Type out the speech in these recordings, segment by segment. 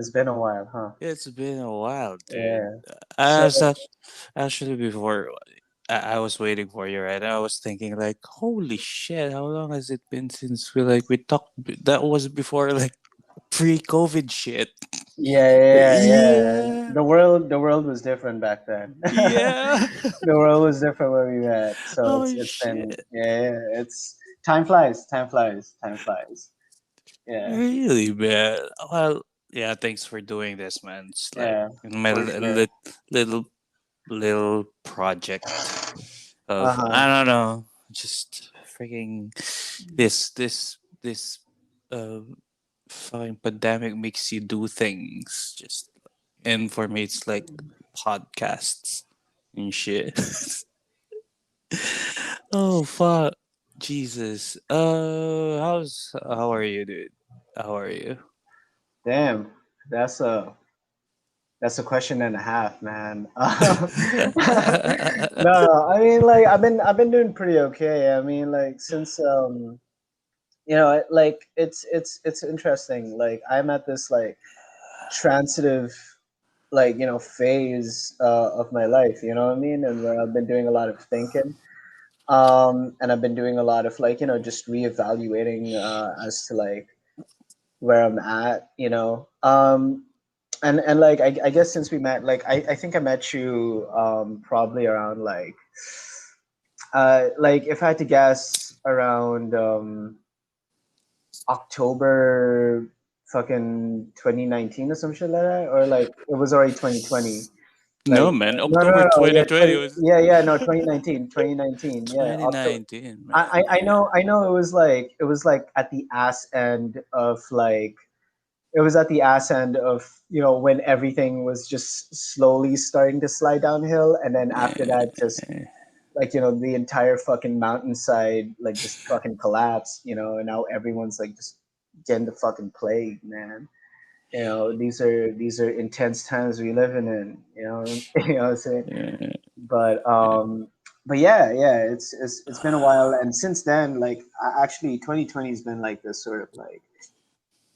It's been a while, huh? It's been a while, dude. Yeah. I So was actually before I was waiting for you, right? I was thinking like, holy shit, how long has it been since we talked? That was before like pre-COVID shit. yeah, yeah, yeah. Yeah, The world was different back then. yeah. The world was different when we met. So Oh it's been shit, yeah. It's time flies, time flies, time flies. Yeah, really, man. Well, yeah. Thanks for doing this, man. It's like yeah, my for sure. little little project Uh of huh. I don't know, just freaking this uh fucking pandemic makes you do things. Just and for me, it's like podcasts and shit. Oh fuck, Jesus. How are you, dude? How are you? Damn, that's a that's a question and a half, man. No, I mean, like, I've been doing pretty okay. I mean, like, since like, it's interesting. Like, I'm at this like transitive, like, phase of my life. You know what I mean? And where I've been doing a lot of thinking, and I've been doing a lot of, like, just reevaluating as to, like, where I'm at. And like, I guess since we met, like, I think I met you probably around, like, if I had to guess, around October fucking 2019 or some shit like that, or like it was already 2020. No, Like, man. no, no, October no, yeah, 2020 was no, 2019, yeah, October. 2019, man. I know it was like at the ass end of, like, it was at the ass end of, when everything was just slowly starting to slide downhill, and then after that, just, Yeah. like, the entire fucking mountainside, like, just fucking collapsed, and now everyone's like just getting the fucking plague, man. These are intense times we living in, you know what I'm saying? Yeah. But yeah, yeah, it's been a while, and since then, like, actually 2020 has been like this sort of, like,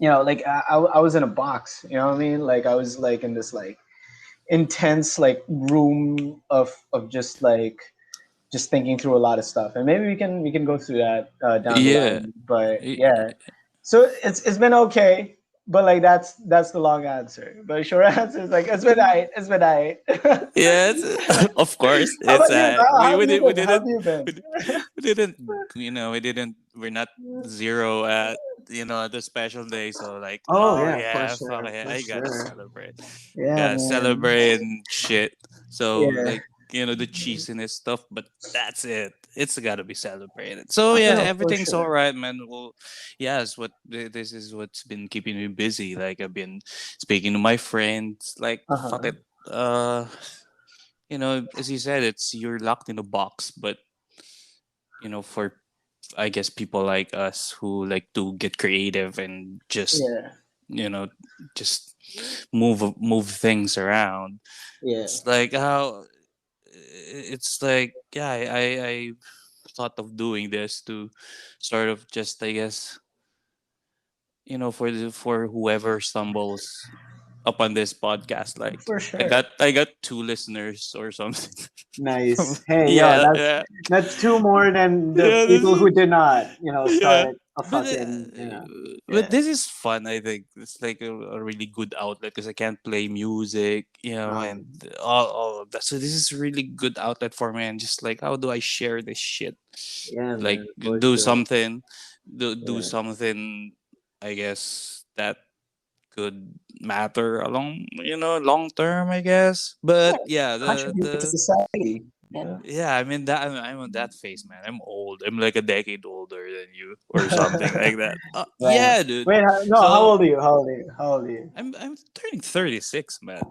like, I was in a box, you know what I mean? Like, I was like in this, like, intense, like, room of just thinking through a lot of stuff, and maybe we can go through that down the Yeah. line. But yeah, so it's been okay, but like, that's the long answer. But the short answer is, like, it's been I. Yes, of course. How It's about you, bro? How have you we been? How have didn't you we, been? di- we didn't we're not zero at the special day. So like, Oh oh yeah, for yeah, fuck sure, yeah, for I gotta sure. celebrate. Yeah, Gotta man. celebrate and shit. So Yeah. like, the cheesiness stuff, but that's it. It's gotta be celebrated. So Oh yeah, no, for everything's all sure. right, man. Well, yes, this is what's been keeping me busy. Like I've been speaking to my friends. Like Uh fuck huh. it. As you said, it's you're locked in a box, but for I guess people like us who like to get creative and Yeah. you know, just move things around. Yeah. It's like how it's like yeah, I thought of doing this to sort of just I guess for whoever stumbles upon this podcast, like For I sure. got I got two listeners or something. Nice. Hey, yo, Yeah, that's yeah, that's two more than the yeah. people who did not, Yeah, start a but fucking, yeah. this is fun. I think it's like a really good outlet because I can't play music, and Um, all of that. So this is really good outlet for me. And just like, how do I share this shit? yeah, Like, man, for do sure. something, do Yeah. something. I guess that could matter along, long term. I guess, but yeah, Contribute to the society. Yeah. yeah, I'm on that phase, man. I'm old. I'm like a decade older than you, or something like that. Right. Yeah, dude. Wait, no, how So old are you? How old are you? How old are you? I'm turning 36, man.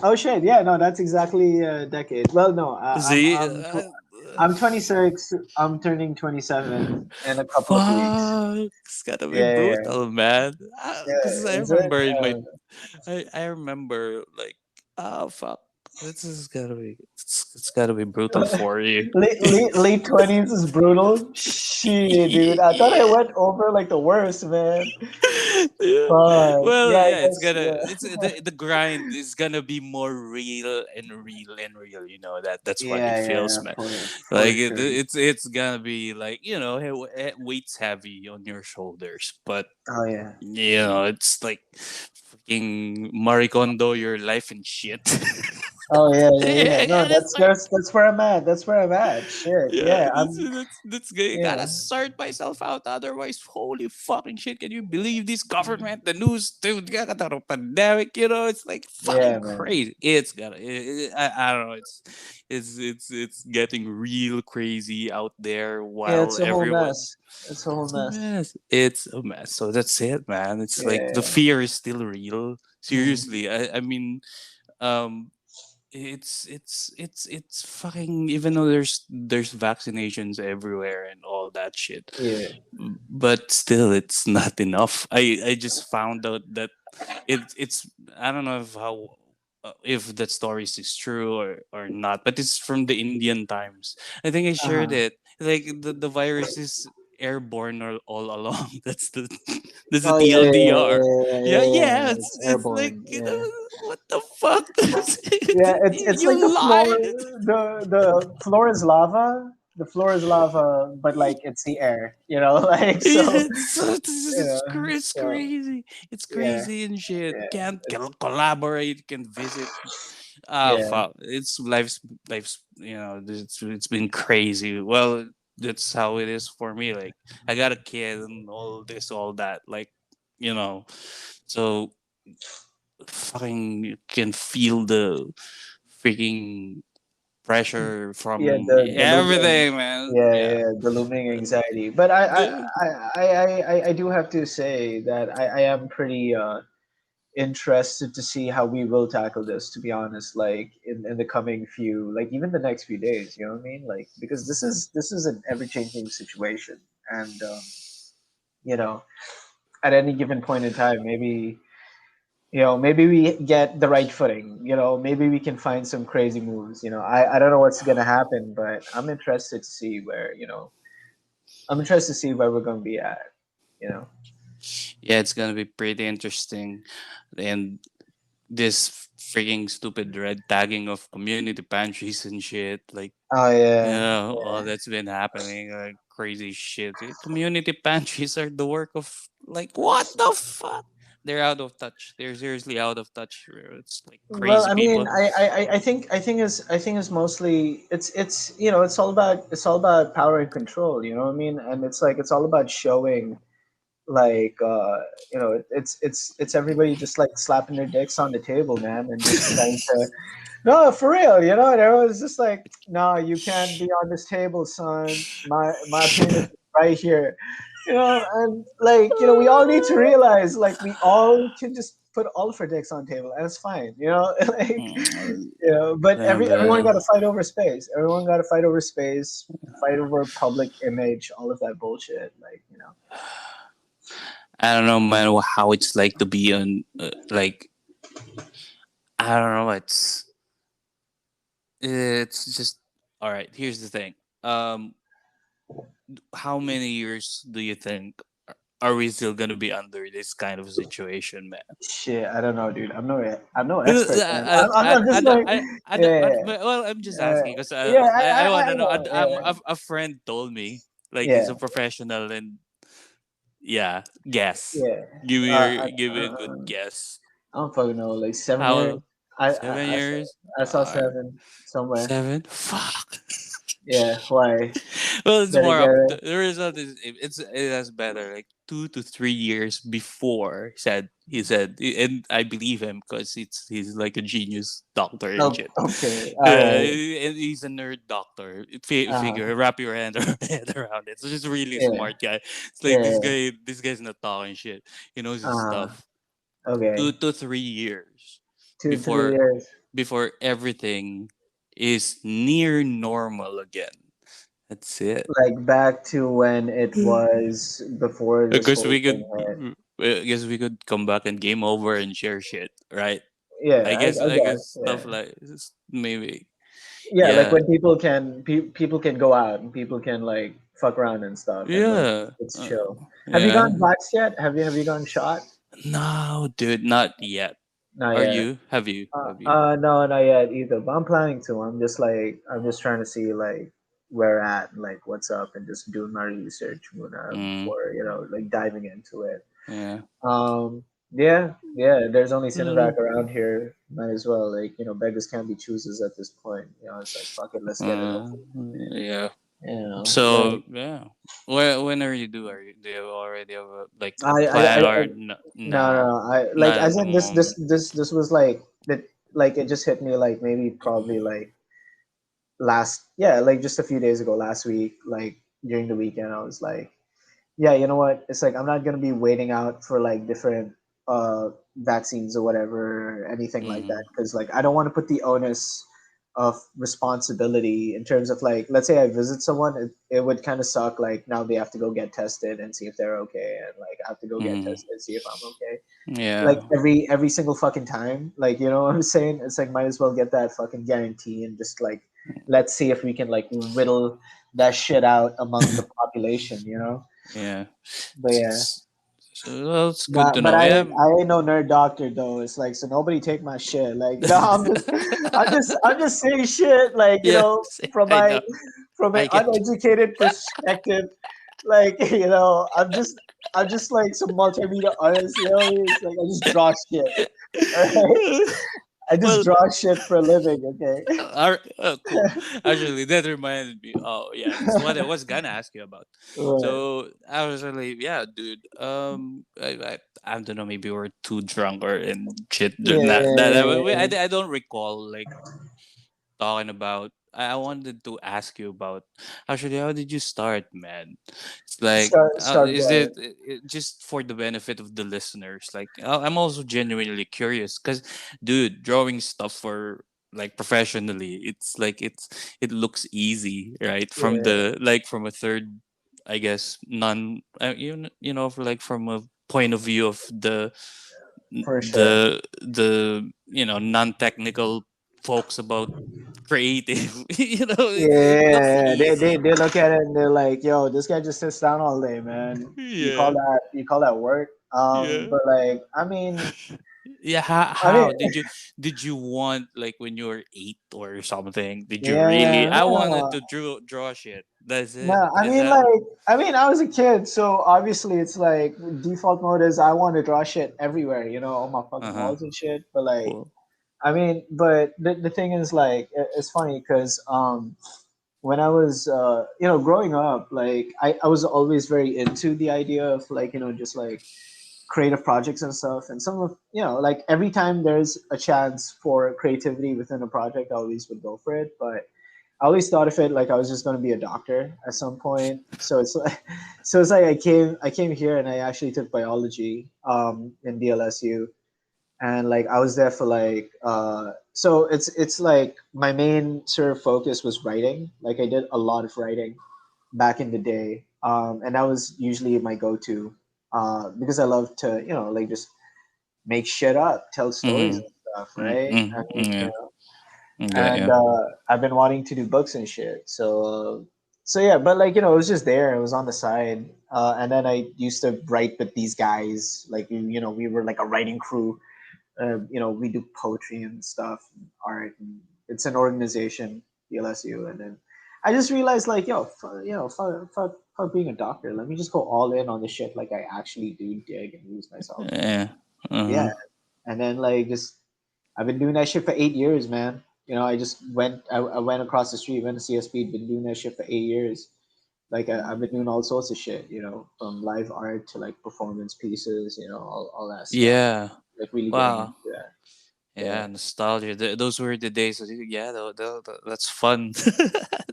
Oh shit! Yeah, no, that's exactly a decade. Well, no, See, I'm 26. I'm turning 27 in a couple of weeks. fuck, it's gotta be Yeah, yeah, brutal, man. yeah. Because I Is it? remember I remember like, oh fuck. This is gotta be it's gotta be brutal for you. Late 20s is brutal. Shit, dude. I thought I went over like the worst, man. Yeah. Fuck. Well, Yeah, I yeah, it's guess. gonna Yeah. it's the grind is gonna be more real and real and real. You know that's what it Yeah, feels, yeah, man. for Like sure. it's gonna be like weight's heavy on your shoulders, but Oh yeah. it's like freaking Marie Kondo, your life and shit. Oh yeah, yeah, yeah. You No, gotta start. that's where I'm at. That's where I'm at. Shit. Yeah, Yeah, that's I'm. that's good. You Yeah, gotta sort myself out. Otherwise, holy fucking shit! Can you believe this government, the news, dude? Got a pandemic. It's like fucking yeah, man. crazy. It's gotta. I don't know. It's getting real crazy out there. Yeah, While it's a whole everyone, mess. It's a whole it's a mess. mess. It's a mess. So that's it, man. It's like the Yeah. fear is still real. Mm. Seriously, I mean, um it's fucking, even though there's vaccinations everywhere and all that shit, Yeah. but still it's not enough. I just found out that it's I don't know if that story is true or not, but it's from the Indian Times. I think I shared Uh-huh. it. Like the virus is airborne all along. That's the Oh yeah, yeah, yeah, TLDR. yeah, Yeah, yeah, yeah, yeah. yeah. It's It's it's like, airborne. Yeah. what the fuck? Yeah, it's like the You floor. lied. The floor is lava. The floor is lava, but like it's the air. Like Yeah, so. it's So crazy. It's yeah, crazy and shit. yeah, Can't it's collaborate. Can visit. Ah, yeah, fuck. It's life's. It's been crazy. Well, that's how it is for me. Like, I got a kid and all this, all that. Like, you know, so fucking you can feel the freaking pressure yeah. from The looming, everything, man. yeah, Yeah. yeah, the looming anxiety. But The, I do have to say that I am pretty interested to see how we will tackle this, to be honest, like in the coming few, like even the next few days, you know what I mean, like because this is an ever-changing situation. And you know at any given point in time, maybe we get the right footing, maybe we can find some crazy moves. I don't know what's gonna happen, but I'm interested to see where we're gonna be at, you know yeah, it's gonna be pretty interesting. And this freaking stupid red tagging of community pantries and shit, like, oh yeah, all that's been happening, like crazy shit. Community pantries are the work of, like, what the fuck? They're out of touch. They're seriously out of touch. It's like well, crazy I mean, people. I think is mostly it's all about power and control, you know what I mean, and it's like it's all about showing, like it's everybody just like slapping their dicks on the table, man, and just trying to, no, for real, and everyone's just like, no, you can't be on this table, son. My penis is right here, and like, we all need to realize, like, we all can just put all of our dicks on the table, and it's fine, like, but everyone The got to fight over space. Everyone got to fight over space, fight over public image, all of that bullshit, like, I don't know, man, how it's like to be on, like, I don't know. It's just, all right. Here's the thing. Um, how many years do you think are we still gonna be under this kind of situation, man? shit, I don't know, dude. I'm no expert, man. I'm just like, I don't, yeah, well, I'm just uh, asking because yeah, I want I to know. know, yeah, A friend told me, like, he's yeah, a professional, and yeah, guess. yeah. Give me a good guess. I don't fucking know, like 7 years. How I, I, 7 years? I saw seven somewhere. 7? Fuck. Yeah, why? Well, it's Better more get up. it. The result is, it has better, like 2 to 3 years before. He said, and I believe him because he's like a genius doctor and Oh, shit. okay, all Yeah, right. and he's a nerd doctor. Uh, Figure, wrap your head around it. So he's a really yeah, smart guy. It's like yeah, yeah. this guy's not talking shit. He knows his Uh, stuff. two okay. to 3 years 2 3 before years, everything is near normal again. That's it. like back to when it was before this Because whole we thing could, hit. I guess we could come back and game over and share shit, right? Yeah, I I guess. guess stuff Yeah. like maybe. Yeah, like Yeah. when people can go out and people can like fuck around and stuff, and like Yeah. it's chill. Have you Yeah. gotten vaxxed yet? Have you gotten shot? No, dude, not yet. Not Are yet. you? Have you? Have you? No, not yet either. But I'm planning to. I'm just trying to see like where at, like what's up, and just doing my research Mm, before like diving into it. yeah. Yeah, yeah. There's only Mm, Sinovac around here. Might as well, like beggars can't be choosers at this point. It's like fuck it, let's get it uh, over. yeah. Like So yeah. When are you do? Are you do you already have a like a I plan or no, nah? no, I like Not as at the in moment. this was like that, like it just hit me like maybe probably like like just a few days ago, last week, like during the weekend. I was like, yeah, you know what, it's like I'm not gonna be waiting out for like different vaccines or whatever or anything like that, Mm-hmm. because like I don't want to put the onus of responsibility in terms of like, let's say I visit someone, it would kind of suck, like now they have to go get tested and see if they're okay, and like I have to go get Mm-hmm. tested, see if I'm okay, like Yeah. every single fucking time. Like, you know what I'm saying? It's like might as well get that fucking guarantee and just like let's see if we can like whittle that shit out among the population. Yeah. But yeah. Well, it's good to But know. Yeah. I ain't no nerd doctor though. It's like, so nobody take my shit. Like no, I'm just saying shit like, Yeah. I know. from an I get. uneducated perspective. Like, I'm just like some multimedia artist, It's like I just draw shit. All right. I just Well, draw shit for a living, okay? cool. Actually, that reminded me. Oh, yeah, that's what I was gonna ask you about. Right. So I was really, yeah, dude. I don't know. Maybe we're too drunk or and shit. I don't recall like talking about. I wanted to ask you about actually how did you start, man? It's like Start is what? it just for the benefit of the listeners? Like I'm also genuinely curious because, dude, drawing stuff for like professionally, it's like it looks easy, right? From Yeah, the like from a third, I guess non you know for like from a point of view of for sure. the non technical folks about creative. It looks Yeah, easy. they look at it and they're like, "Yo, this guy just sits down all day, man. Yeah, You call that work?" yeah, But like, yeah. I mean, How did you want like when you were 8 or something? Did you yeah, really? I wanted no, to draw shit. That's it. no. Is that? I was a kid, so obviously it's like default mode is I want to draw shit everywhere, on my Uh fucking huh. walls and shit. But like, Cool. but the thing is like, it's funny because when I was growing up, like I was always very into the idea of like just like creative projects and stuff, and some of like every time there's a chance for creativity within a project, I always would go for it. But I always thought of it like I was just going to be a doctor at some point. So it's like so it's like I came here and I actually took biology in DLSU, and like I was there for like so it's like my main sort of focus was writing. Like I did a lot of writing back in the day, and that was usually my go-to because I love to like just make shit up, tell stories Mm-hmm. and stuff, right? Yeah. Yeah. And Yeah. I've been wanting to do books and shit. So yeah, but like it was just there. It was on the side, and then I used to write with these guys. Like we were like a writing crew. We do poetry and stuff, and art. And it's an organization, PLSU, and then I just realized like, yo, fuck being a doctor. Let me just go all in on the shit like I actually do dig and lose myself in. Yeah. Yeah, Uh-huh. and then like just I've been doing that shit for 8 years, man. I just I went across the street, went to CSP, been doing that shit for 8 years. Like I've been doing all sorts of shit, from live art to like performance pieces, all that stuff. Yeah. Like really getting Wow. into that. Yeah. Yeah, nostalgia. Those were the days. Yeah, that's fun.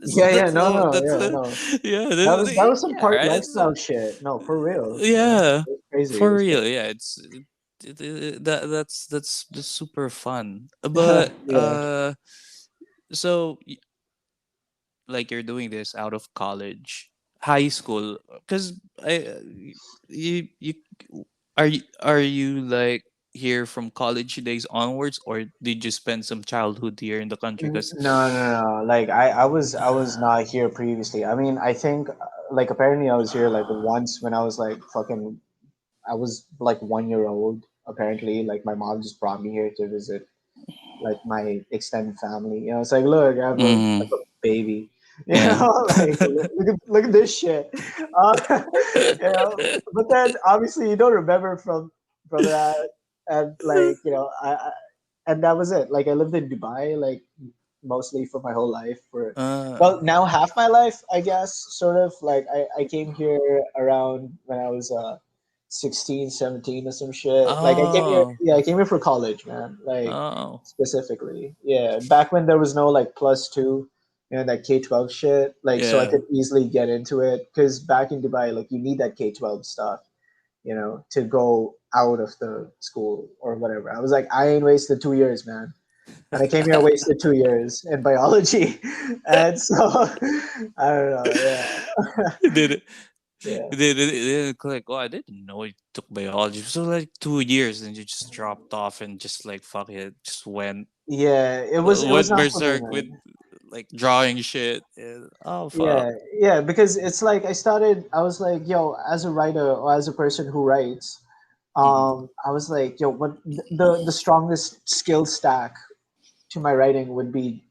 Yeah, yeah, no, no, That's yeah, no. yeah, That was some yeah, park right. lifestyle shit. No, for real. Yeah, It was crazy. It for was real. crazy. Yeah, that's super fun. But Yeah. so like you're doing this out of college, high school, because I you are you like here from college days onwards, or did you spend some childhood here in the country? Because No, no, no. Like I was not here previously. I mean, I think like apparently I was here like once when I was like fucking. I was like 1 year old. Apparently, like my mom just brought me here to visit like my extended family. You know, it's like, look, I have a baby. You yeah. know, like look at this shit. You know, but then obviously you don't remember from that, and like and that was it. Like I lived in Dubai, like mostly for my whole life. For uh, well, now half my life, I guess, sort of. Like I came here around when I was 16, 17 or some shit. Like I came here, oh, yeah, I came here for college, man. Like oh. specifically, yeah. Back when there was no like plus two, that K-12 shit. Like so I Yeah. could easily get into it because back in Dubai, like you need that K-12 stuff, to go out of the school or whatever. I was like, I ain't wasted 2 years, man. And I came here, wasted 2 years in biology, and so I don't know. Yeah, did it yeah, did it click? Oh, I didn't know you took biology. So like 2 years and you just dropped off and just like fuck it, just yeah. It was went not for me, berserk with man. like drawing shit. And, oh fuck. Yeah, yeah. Because it's like I started. I was like, yo, as a writer or as a person who writes, Mhm. I was like, yo, what the strongest skill stack to my writing would be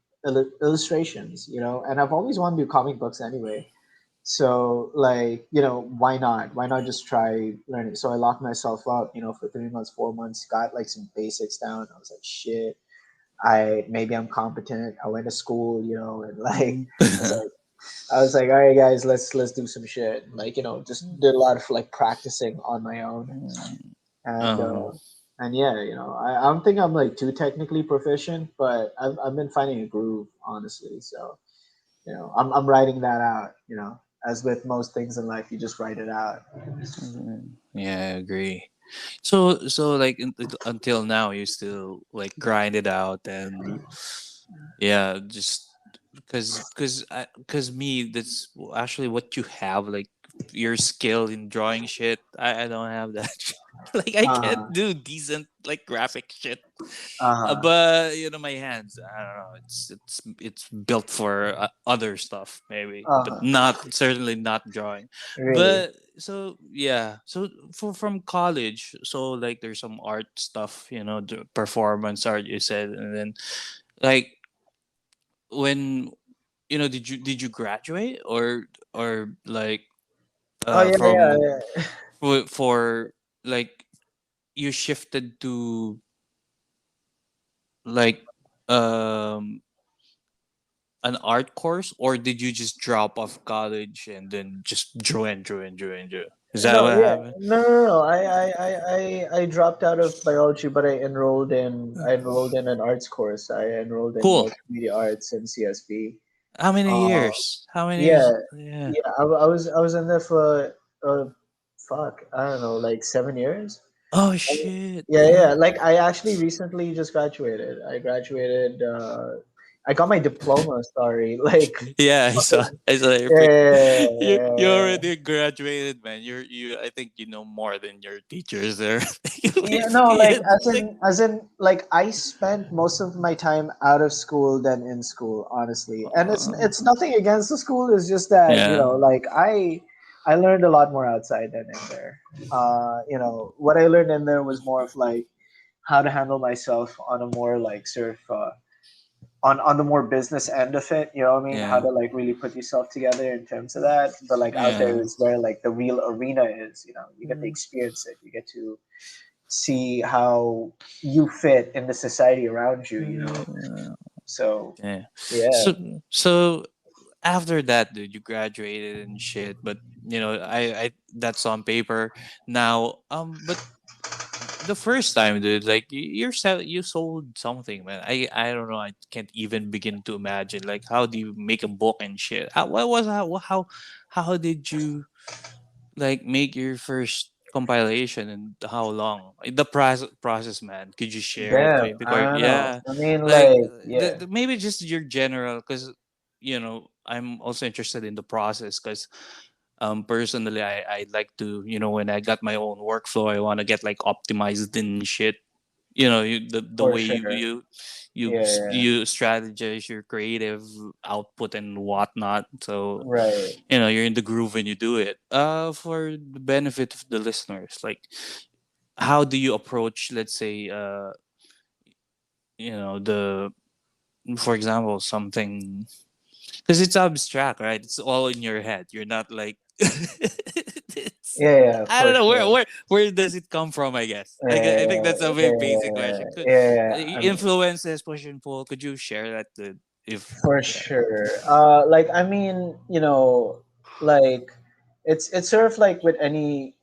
illustrations, and I've always wanted to do comic books anyway. So like, why not? Why not just try learning? So I locked myself up, for 3 months, 4 months, got like some basics down. I was like, shit, maybe I'm competent. I went to school, and like Mhm. I was like I was like, all right guys, let's do some shit. Like, just did a lot of like practicing on my own. And uh, yeah, I don't think I'm like too technically proficient, but I've been finding a groove, honestly. So, I'm writing that out, as with most things in life, you just write it out. yeah, I agree. So like until now you still like grind it out and yeah, just because me that's actually what you have, like your skill in drawing shit. I don't have that. Like I can't Uh-huh. do decent like graphic shit. Uh-huh. But my hands, I don't know, it's built for other stuff maybe, but Uh-huh. not certainly not drawing. Really? But so yeah, so from college, so like there's some art stuff, the performance art you said, and then like when did you graduate, or like Oh yeah, yeah, from yeah. for like you shifted to like um an art course, or did you just drop off college and then just drew? Is that No, what yeah, happened? no, no, no. I dropped out of biology, but I enrolled in an arts course. I enrolled in Cool. multimedia arts and CSB. How many Uh, years? How many yeah, years? Yeah. yeah. I was in there for fuck, I don't know, like 7 years. Oh Uh, shit. Yeah, yeah. Like I actually recently just graduated. I graduated. I got my diploma. Sorry, like Yeah, fucking I saw your pic. You yeah. already graduated, man. I think you know more than your teachers there. Yeah, With no, like kids, like like I spent most of my time out of school than in school, honestly. And it's uh, nothing against the school, it's just that, yeah, like I learned a lot more outside than in there. What I learned in there was more of like how to handle myself on a more like sort of on the more business end of it, you know what I mean? How yeah, to like really put yourself together in terms of that. But like out there yeah. is where like the real arena is, you get to experience it. You get to see how you fit in the society around you. Yeah. So Yeah. yeah, So after that, dude, you graduated and shit. But I that's on paper now. But the first time, dude, like you sold something, man. I don't know. I can't even begin to imagine. Like, how do you make a book and shit? What was how did you like make your first compilation, and how long the process, man? Could you share it damn, maybe? I don't know. Yeah, I mean, like like, yeah, maybe just your general, because I'm also interested in the process, because personally I like to, when I got my own workflow, I want to get like optimized and shit. the For way sure. Yeah. you strategize your creative output and whatnot. So Right. you're in the groove when you do it. For the benefit of the listeners, like, how do you approach, let's say, the for example, something, because it's abstract, right? It's all in your head. You're not like it's, Yeah, yeah, I don't for know where sure. does it come from. I guess I think Yeah, that's a very basic yeah, question. Could yeah. I mean, influences push and pull? Could you share that? If for yeah. sure. Like I mean, like it's sort of like with any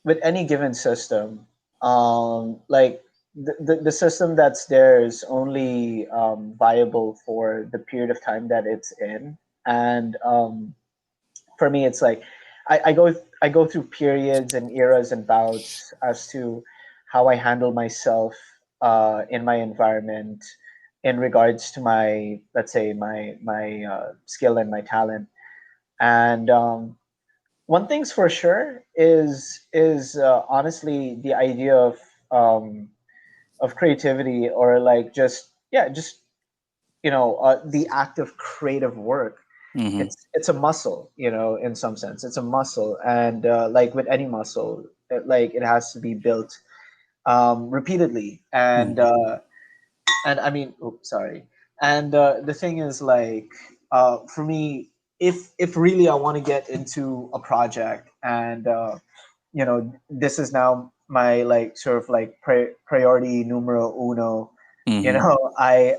given system. Like the system that's there is only viable for the period of time that it's in, and for me, it's like I go through periods and eras and bouts as to how I handle myself in my environment in regards to my, let's say, my skill and my talent. And one thing's for sure is honestly the idea of creativity, or like just, yeah, just the act of creative work. Mm-hmm. It's a muscle, in some sense it's a muscle, and like with any muscle, it has to be built repeatedly, and I mean, oops, sorry. And the thing is, like, for me, if really I want to get into a project, and this is now my, like, sort of like priority numero uno, Mm-hmm. I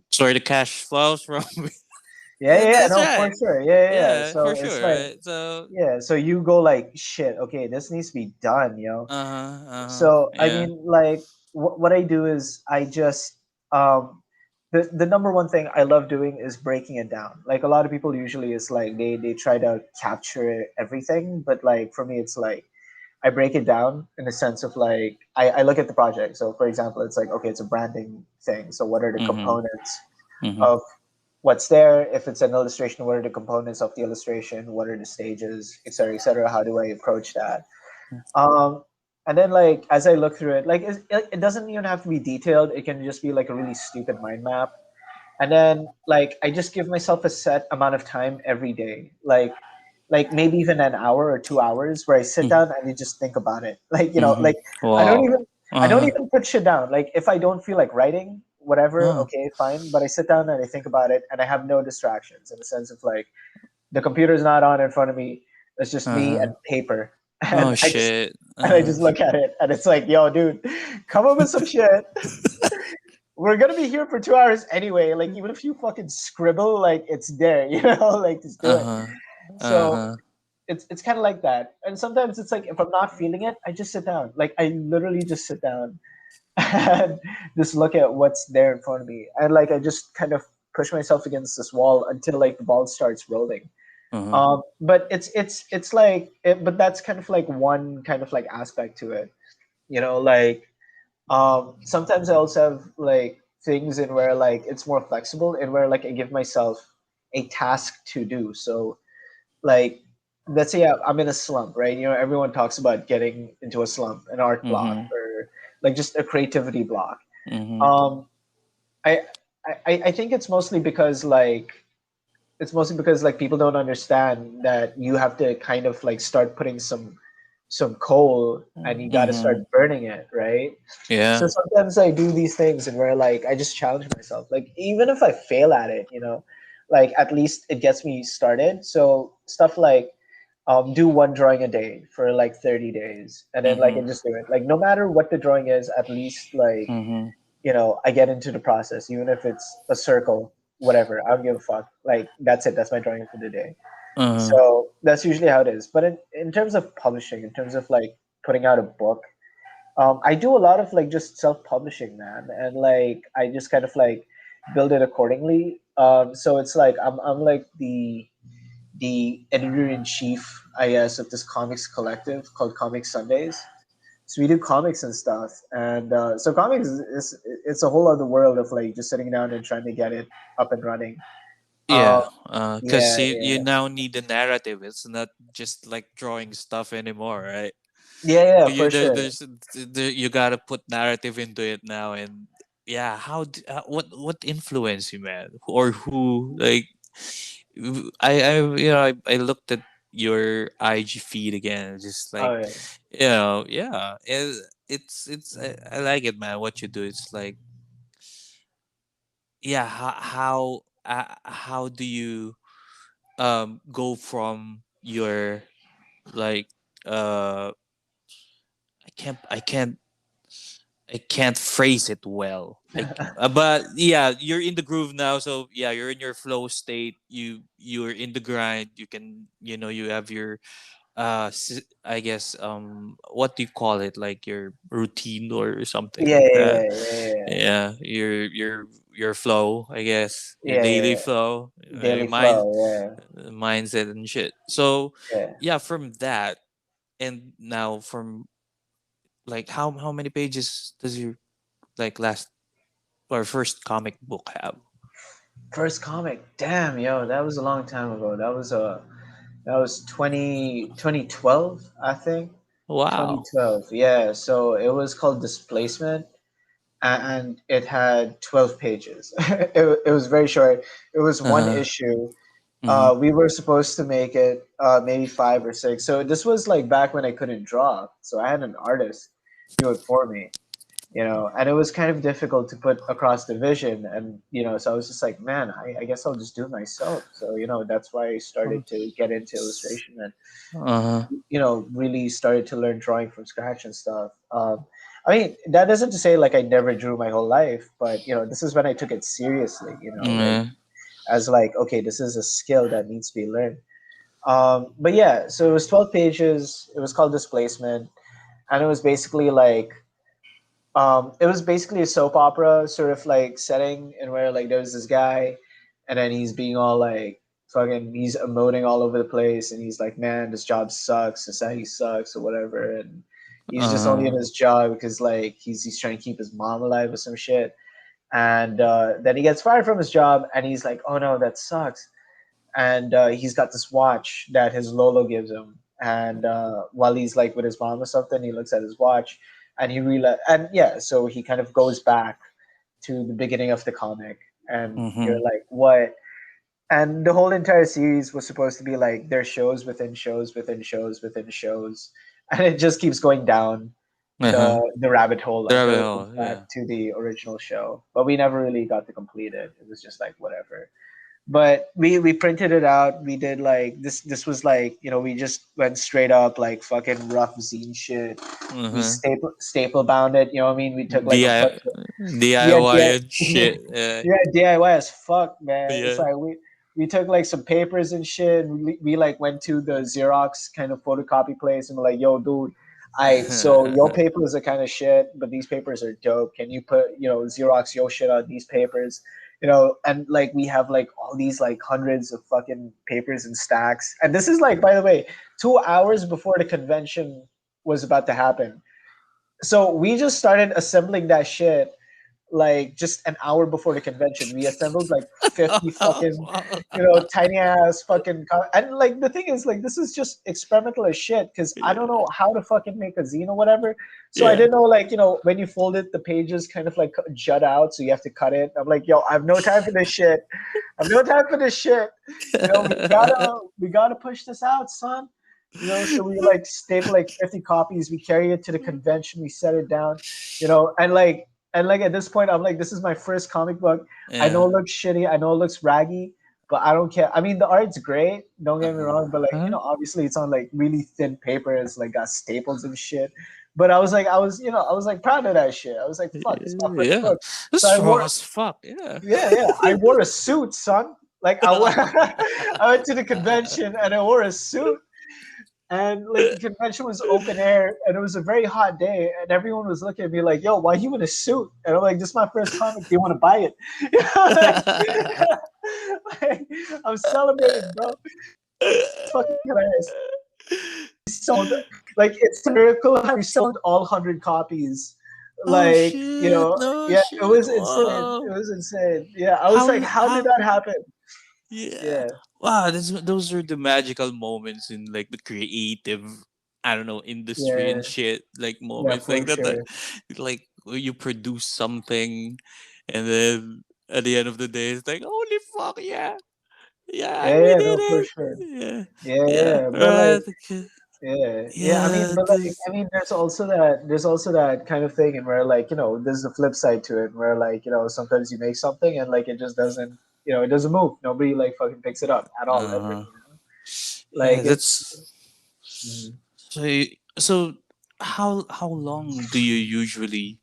So where the cash flows from? yeah, yeah, yeah, That's no, for right. sure, yeah, yeah, yeah. Yeah, for So it's sure. like, Right. So yeah, so you go like, shit, okay, this needs to be done. uh-huh. So I Yeah. mean, like, what I do is I just the number one thing I love doing is breaking it down. Like, a lot of people usually is like they try to capture everything, but like for me it's like I break it down in the sense of like I look at the project. So for example, it's like, okay, it's a branding thing. So what are the Mm-hmm. components Mm-hmm. of what's there? If it's an illustration, what are the components of the illustration? What are the stages, et cetera, et cetera? How do I approach that? Um, and then, like, as I look through it, like it doesn't even have to be detailed. It can just be like a really stupid mind map. And then, like, I just give myself a set amount of time every day, like maybe even an hour or 2 hours, where I sit Mm-hmm. down and I just think about it. Like, Mm-hmm. like I don't Wow. even I don't Uh-huh. even put shit down. Like, if I don't feel like writing, whatever, Uh-huh. okay, fine. But I sit down and I think about it, and I have no distractions, in the sense of like the computer's not on in front of me. It's just me Uh-huh. and paper, Oh and shit. I Uh-huh. just look at it, and it's like, yo, dude, come up with some shit. We're gonna be here for 2 hours anyway. Like, even if you fucking scribble, like, it's there, like, just do it. Uh-huh. So Uh-huh. it's kind of like that. And sometimes it's like, if I'm not feeling it, I just sit down. Like, I literally just sit down and just look at what's there in front of me, and like I just kind of push myself against this wall until like the ball starts rolling. Uh-huh. But it's like but that's kind of like one kind of like aspect to it. Like, sometimes I also have like things in where like it's more flexible, and where like I give myself a task to do. So, like, let's say I'm in a slump, right? Everyone talks about getting into a slump, an art block, Mm-hmm. or like just a creativity block. Mm-hmm. um I, I think it's mostly because like people don't understand that you have to kind of like start putting some coal, and you got to Mm-hmm. start burning it, right? So Yeah. sometimes I do these things, and where like I just challenge myself, like, even if I fail at it, like, at least it gets me started. So stuff like, do one drawing a day for like 30 days, and then like I Mm-hmm. just do it, like, no matter what the drawing is, at least, like, Mm-hmm. I get into the process, even if it's a circle, whatever. I don't give a fuck. Like, that's it. That's my drawing for the day. Uh-huh. So that's usually how it is. But in terms of publishing, in terms of like putting out a book, I do a lot of like just self-publishing, man, and like I just kind of like build it accordingly. So it's like I'm like the editor in chief, I guess, of this comics collective called Comic Sundays. So we do comics and stuff, and so comics it's a whole other world of like just sitting down and trying to get it up and running. Um, Yeah. Because yeah, you yeah, now need a narrative. It's not just like drawing stuff anymore, right? Yeah, yeah, You for there, sure. you gotta put narrative into it now, and yeah, what influenced you, man, or who like I looked at your IG feed again, just Oh like, yeah. yeah, it's I like it, man. What you do, it's like, yeah, how do you go from your like uh I can't phrase it well. But yeah, you're in the groove now. So yeah, you're in your flow state. You're in the grind. You can, you have your I guess, what do you call it? Like your routine or something Yeah, like yeah, that. yeah, yeah, Yeah, your flow, I guess, your yeah, yeah, daily yeah. flow, your Daily mind, flow. Yeah, mindset and shit. So yeah. yeah, from that, and now from like how many pages does your like last or first comic book have? First comic. Damn, yo, that was a long time ago. That was 2012, I think. Wow. 2012. Yeah. So it was called Displacement, and it had 12 pages. It was very short. It was one Uh-huh. issue. Mm-hmm. We were supposed to make it maybe five or six. So this was like back when I couldn't draw. So I had an artist do it for me, and it was kind of difficult to put across the vision. And, so I was just like, man, I guess I'll just do it myself. So, that's why I started to get into illustration and, Uh-huh. really started to learn drawing from scratch and stuff. I mean, that isn't to say like I never drew my whole life, but, this is when I took it seriously, like Yeah. as like, okay, this is a skill that needs to be learned. But yeah, so it was 12 pages. It was called Displacement. And it was basically a soap opera sort of like setting, and where like there was this guy, and then he's being all like fucking, he's emoting all over the place, and he's like, man, this job sucks, society sucks, or whatever, and he's just only in Uh-huh. his job because like he's trying to keep his mom alive or some shit. And then he gets fired from his job, and he's like, oh no, that sucks. And he's got this watch that his Lolo gives him. And while he's like with his mom or something, he looks at his watch, and he realizes, and yeah, so he kind of goes back to the beginning of the comic, and you're Mm-hmm. like, what? And the whole entire series was supposed to be like there's shows within shows within shows within shows, and it just keeps going down Uh-huh. the rabbit hole The until rabbit it gets hole, back yeah. to the original show. But we never really got to complete it. It was just like whatever. But we printed it out. We did like this was like, we just went straight up like fucking rough zine shit. We Uh-huh. staple bound it, you know what I mean? We took like a DI, foot. Yeah, DIY yeah. and shit. Yeah. Yeah, DIY as fuck, man. It's Yeah. like we took like some papers and shit, and we like went to the Xerox kind of photocopy place, and we're like, yo, dude, so your papers are kind of shit, but these papers are dope. Can you put, Xerox your shit on these papers? And like we have like all these like hundreds of fucking papers and stacks. And this is like, by the way, 2 hours before the convention was about to happen. So we just started assembling that shit like just an hour before the convention. We assembled like 50 fucking, tiny ass fucking. And like the thing is, like, this is just experimental as shit because I don't Yeah. know how to fucking make a zine or whatever. So I Yeah. didn't know, like, when you fold it, the pages kind of like jut out. So you have to cut it. I'm like, yo, I have no time for this shit. I have no time for this shit. We gotta push this out, son. So we like staple like 50 copies. We carry it to the convention. We set it down, and like at this point, I'm like, this is my first comic book. I know Yeah. it looks shitty. I know it looks raggy, but I don't care. I mean, the art's great. Don't get me wrong, but like, Uh-huh. obviously it's on like really thin paper. It's like got staples and shit. But I was like proud of that shit. I was like, fuck, it's my first Yeah. book. That's So I strong wore, as fuck. Yeah. yeah, yeah, I wore a suit, son. Like I wore, I went to the convention and I wore a suit, and like the convention was open air, and it was a very hot day, and everyone was looking at me like, yo, why you in a suit? And I'm like, this is my first comic, do you want to buy it? Like, I'm celebrating, bro. It's fucking hilarious. We sold, like, it's a miracle how we sold all 100 copies. Oh Like, shit! No yeah, it shit! was insane. It Wow. was insane. Yeah, I was like, How how did how? that happen? Yeah. Yeah. Wow. Those are the magical moments in like the creative I don't know, industry and Yeah, shit, like yeah, moments like for that, that sure. like where you produce something and then at the end of the day it's like, holy fuck, yeah, yeah, Yeah, we yeah, did no, for it. sure. Yeah, Yeah, yeah, yeah, but like, right. Okay. yeah, yeah. I mean, Yeah, but like, this. I mean, there's also that kind of thing, and where like, there's the flip side to it, where like, sometimes you make something and like it just doesn't, it doesn't move. Nobody like fucking picks it up at all ever. Uh, yeah, Like it's. that's Mhm. so. So, how long do you usually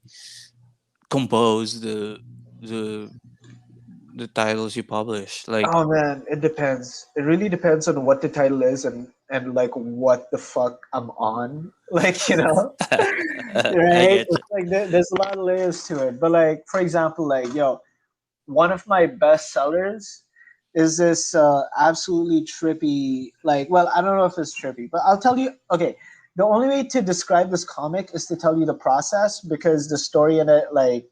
compose the the titles you publish? Like, Oh man, it depends. It really depends on what the title is and like what the fuck I'm on. Like, I right? get It's you. like there's a lot of layers to it. But like, for example, like, one of my best sellers is this absolutely trippy, like, well, I don't know if it's trippy, but I'll tell you. Okay, the only way to describe this comic is to tell you the process, because the story in it, like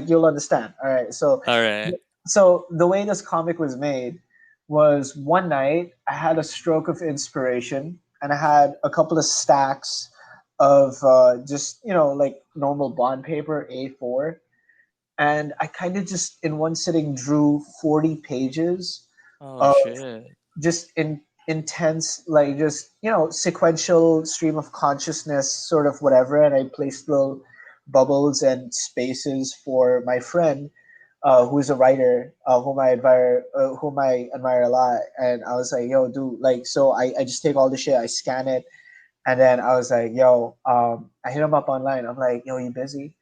you'll understand. All right, so All right. the way this comic was made was, one night I had a stroke of inspiration and I had a couple of stacks of just like normal bond paper A4, and I kind of just in one sitting drew 40 pages Oh of shit. just intense, like, just sequential stream of consciousness, sort of whatever, and I placed little bubbles and spaces for my friend, who's a writer, whom I admire a lot. And I was like, yo, dude, like, so I just take all the shit, I scan it, and then I was like, yo, I hit him up online. I'm like, yo, you busy?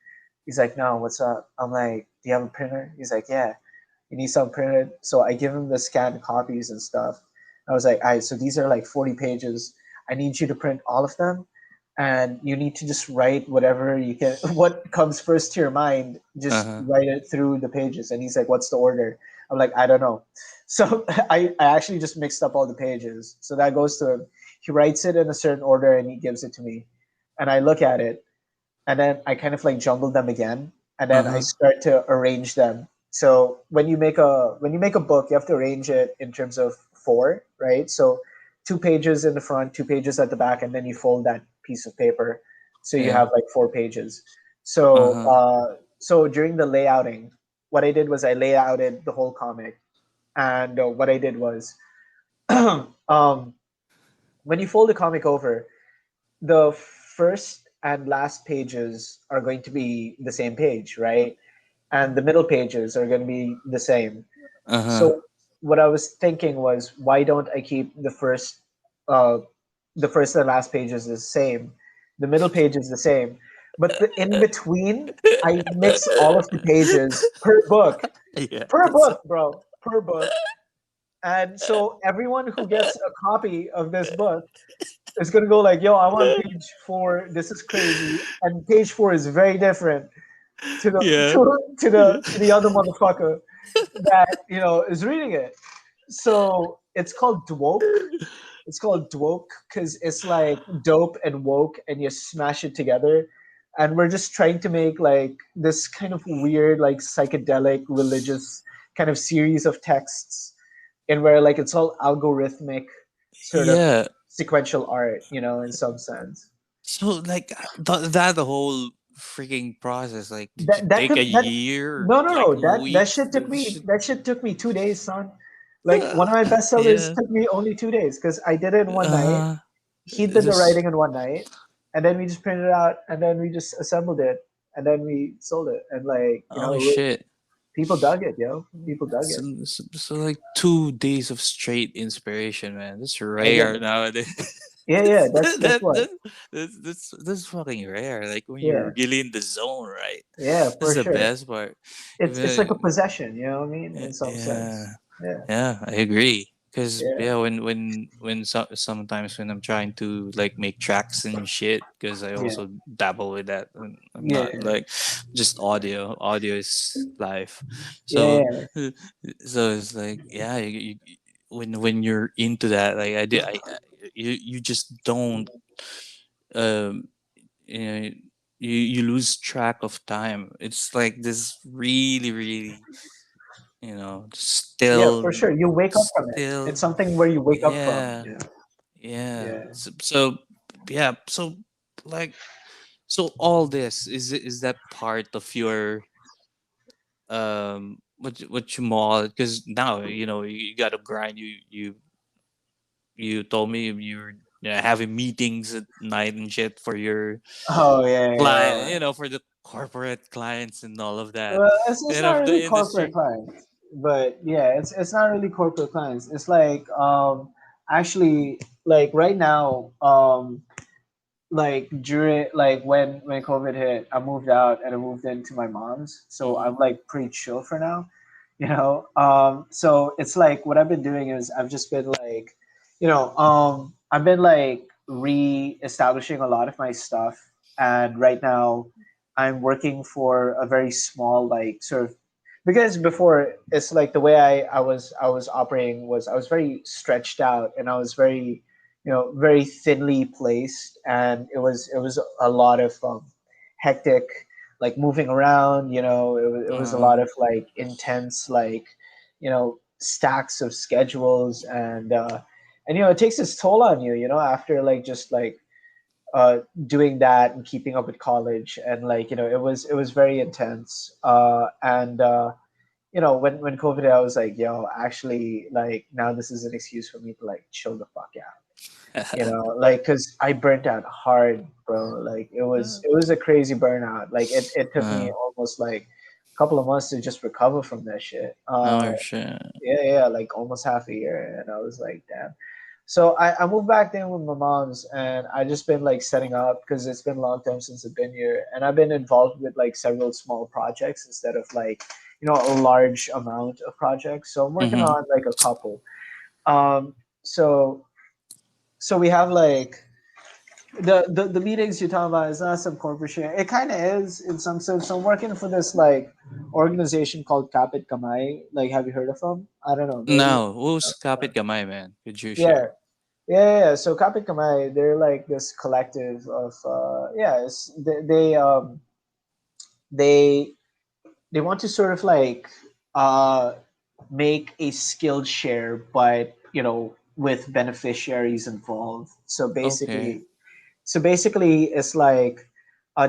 He's like, no, what's up? I'm like, do you have a printer? He's like, yeah. You need some printed? So I give him the scanned copies and stuff. I was like, all right, so these are like 40 pages. I need you to print all of them. And you need to just write whatever you can, what comes first to your mind, Uh just huh. write it through the pages. And he's like, what's the order? I'm like, I don't know. So I actually just mixed up all the pages. So that goes to him. He writes it in a certain order and he gives it to me. And I look at it, and then I kind of like jumble them again, and Uh then I huh. start to arrange them. So when you make a book, you have to arrange it in terms of four, right? So 2 pages in the front, 2 pages at the back, and then you fold that piece of paper, so you Yeah. have like 4 pages. Uh So huh. so during the layouting, what I did was I layouted the whole comic, and what I did was when you fold the comic over, the first and last pages are going to be the same page, right? And the middle pages are going to be the same. Uh huh. So what I was thinking was, why don't I keep uh, the first and last pages the same, the middle page is the same, but the in between, I mix all of the pages Yeah. per That's. book, bro, per book. And so everyone who gets a copy of this book is gonna go like, "Yo, I want page four. This is crazy." And page four is very different to the Yeah. to the other motherfucker that is reading it. So it's called dwoke. It's called dwoke because it's like dope and woke, and you smash it together. And we're just trying to make like this kind of weird, like psychedelic, religious kind of series of texts, in where like it's all algorithmic, sort of Yeah. sequential art, in some sense. So like that whole freaking process, like, did you That take a took that year, No, no, like no, that weeks? shit took me that shit took me 2 days, son. Like, one of my Uh, bestsellers yeah. took me only 2 days because I did it in one night. Uh, He did the this. writing in one night, and then we just printed it out, and then we just assembled it, and then we sold it, and like Oh shit. people dug it, yo. People dug So, it. so like 2 days of straight inspiration, man. That's I get rare it. nowadays. Yeah, yeah. That's what. That's fucking rare. Like when Yeah, you're really in the zone, right? yeah, for That's the sure. best part. It's like a Even possession, you know what I mean? In some sense. yeah, Yeah, yeah, I agree. Cause yeah, yeah, sometimes when I'm trying to like make tracks and shit, cause I yeah, also dabble with that. And I'm yeah, not like just audio. Audio is live. yeah, So yeah. so it's like yeah, when you're into that, like I did, you just don't um you know you lose track of time. It's like this really really Yeah, for sure. You wake up from it. still It's something where you wake up from. yeah Yeah, yeah yeah. so yeah. So like, so all this is that part of your what you more, because now you got to grind. You told me you're having meetings at night and shit for your Oh yeah, yeah. client, for the corporate clients and all of that, Well, it's not of the really corporate industry. clients, but yeah, it's not really corporate clients. It's like actually like right now like during like when COVID hit, I moved out and I moved into my mom's, so Mm-hmm. I'm like pretty chill for now, you know. So it's like what I've been doing is I've just been like, I've been like re-establishing a lot of my stuff, and right now I'm working for a very small like sort of because before it's like the way I was operating was I was very stretched out and I was very very thinly placed, and it was a lot of hectic, like moving around. It was a Uh, lot of like intense, like stacks of schedules, and it takes its toll on you. After like just like doing that and keeping up with college, and like it was very intense. And when COVID hit, I was like, yo, actually, like now this is an excuse for me to like chill the fuck out, like because I burnt out hard, bro. Like it was a crazy burnout. Like it took me uh, almost like a couple of months to just recover from that shit. oh shit. Yeah, yeah, like almost half a year, and I was like, damn. So I moved back in with my mom's, and I just been like setting up because it's been a long time since I've been here, and I've been involved with like several small projects instead of like a large amount of projects. So I'm working Mm-hmm. on like a couple. Um, so so we have like the meetings you're talking about is not some corporate shit. It kind of is in some sense. So I'm working for this like organization called Kapit Kamai. Like, have you heard of them? I don't know, maybe. Now, who's kapit gamay, man? Could you Yeah, share? yeah. So Kapit Kamai, they're like this collective of yeah. They they want to sort of like uh make a skilled share, but with beneficiaries involved. So Okay. basically, it's like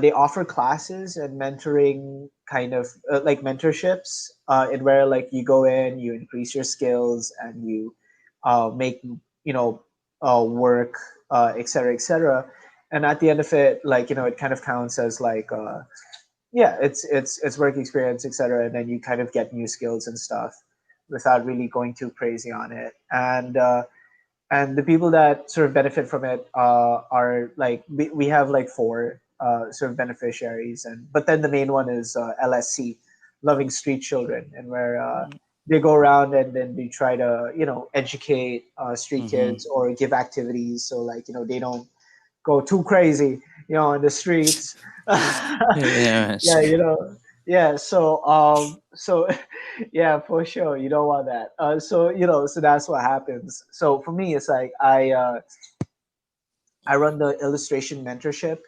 they offer classes and mentoring kind of like mentorships in where like you go in, you increase your skills, and you make work, et cetera, et cetera. And at the end of it, like it kind of counts as like yeah, it's work experience, et cetera. And then you kind of get new skills and stuff without really going too crazy on it. And the people that sort of benefit from it are like we have like four sort of beneficiaries, and but then the main one is LSC, Loving Street Children, and where they go around and then they try to educate street Mm-hmm. kids or give activities so like they don't go too crazy in the streets. Yeah. Yeah, yeah. So yeah, for sure, you don't want that. So that's what happens. So for me, it's like I run the illustration mentorship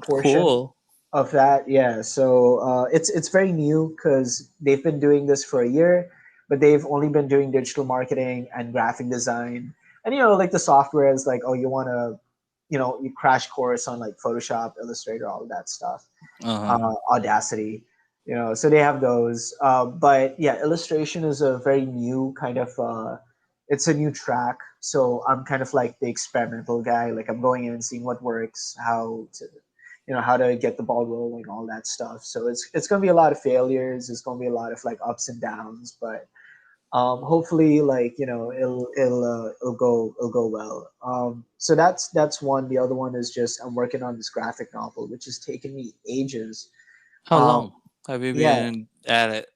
portion Cool. of that. Yeah, so it's very new because they've been doing this for a year, but they've only been doing digital marketing and graphic design. And like the software is like, oh, you want to you crash course on like Photoshop, Illustrator, all of that stuff, Uh-huh. Audacity. So they have those. But yeah, illustration is a very new kind of. It's a new track, so I'm kind of like the experimental guy. Like I'm going in and seeing what works, how to get the ball rolling, all that stuff. So it's gonna be a lot of failures. It's gonna be a lot of like ups and downs, but hopefully like it'll go well. So that's one. The other one is just I'm working on this graphic novel, which has taken me ages. How um long have you yeah, been at it?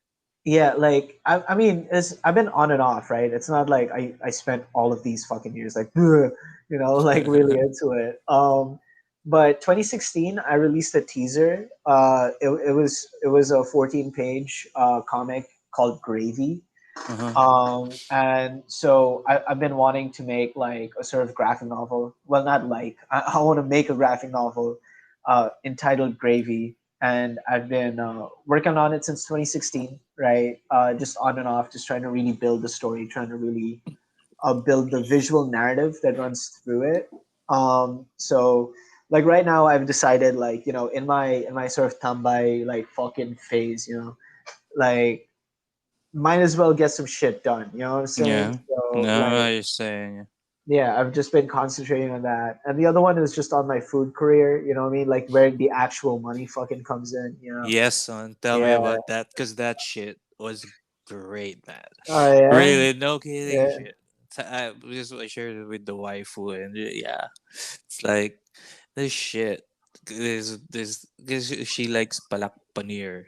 yeah, like I mean I've been on and off, right? It's not like I spent all of these fucking years like like really into it. But 2016 I released a teaser. It was a 14-page comic called Gravy. Uh-huh. And so I've been wanting to make like a sort of graphic novel. Well, not like I want to make a graphic novel entitled Gravy, and I've been working on it since 2016, right? Just on and off, just trying to really build the story, trying to really build the visual narrative that runs through it. So like right now I've decided, like, in my sort of tambay like fucking phase, like might as well get some shit done. You know what I'm saying? Yeah. So No, like, you're saying. yeah, I've just been concentrating on that. And the other one is just on my food career, you know what I mean? Like where the actual money fucking comes in, you know? Yes, son. Tell me Yeah. about that, because that shit was great, man. Oh yeah. Really, no kidding, Yeah. shit. Because I shared it with the waifu, and yeah, it's like this shit. This she likes palak paneer.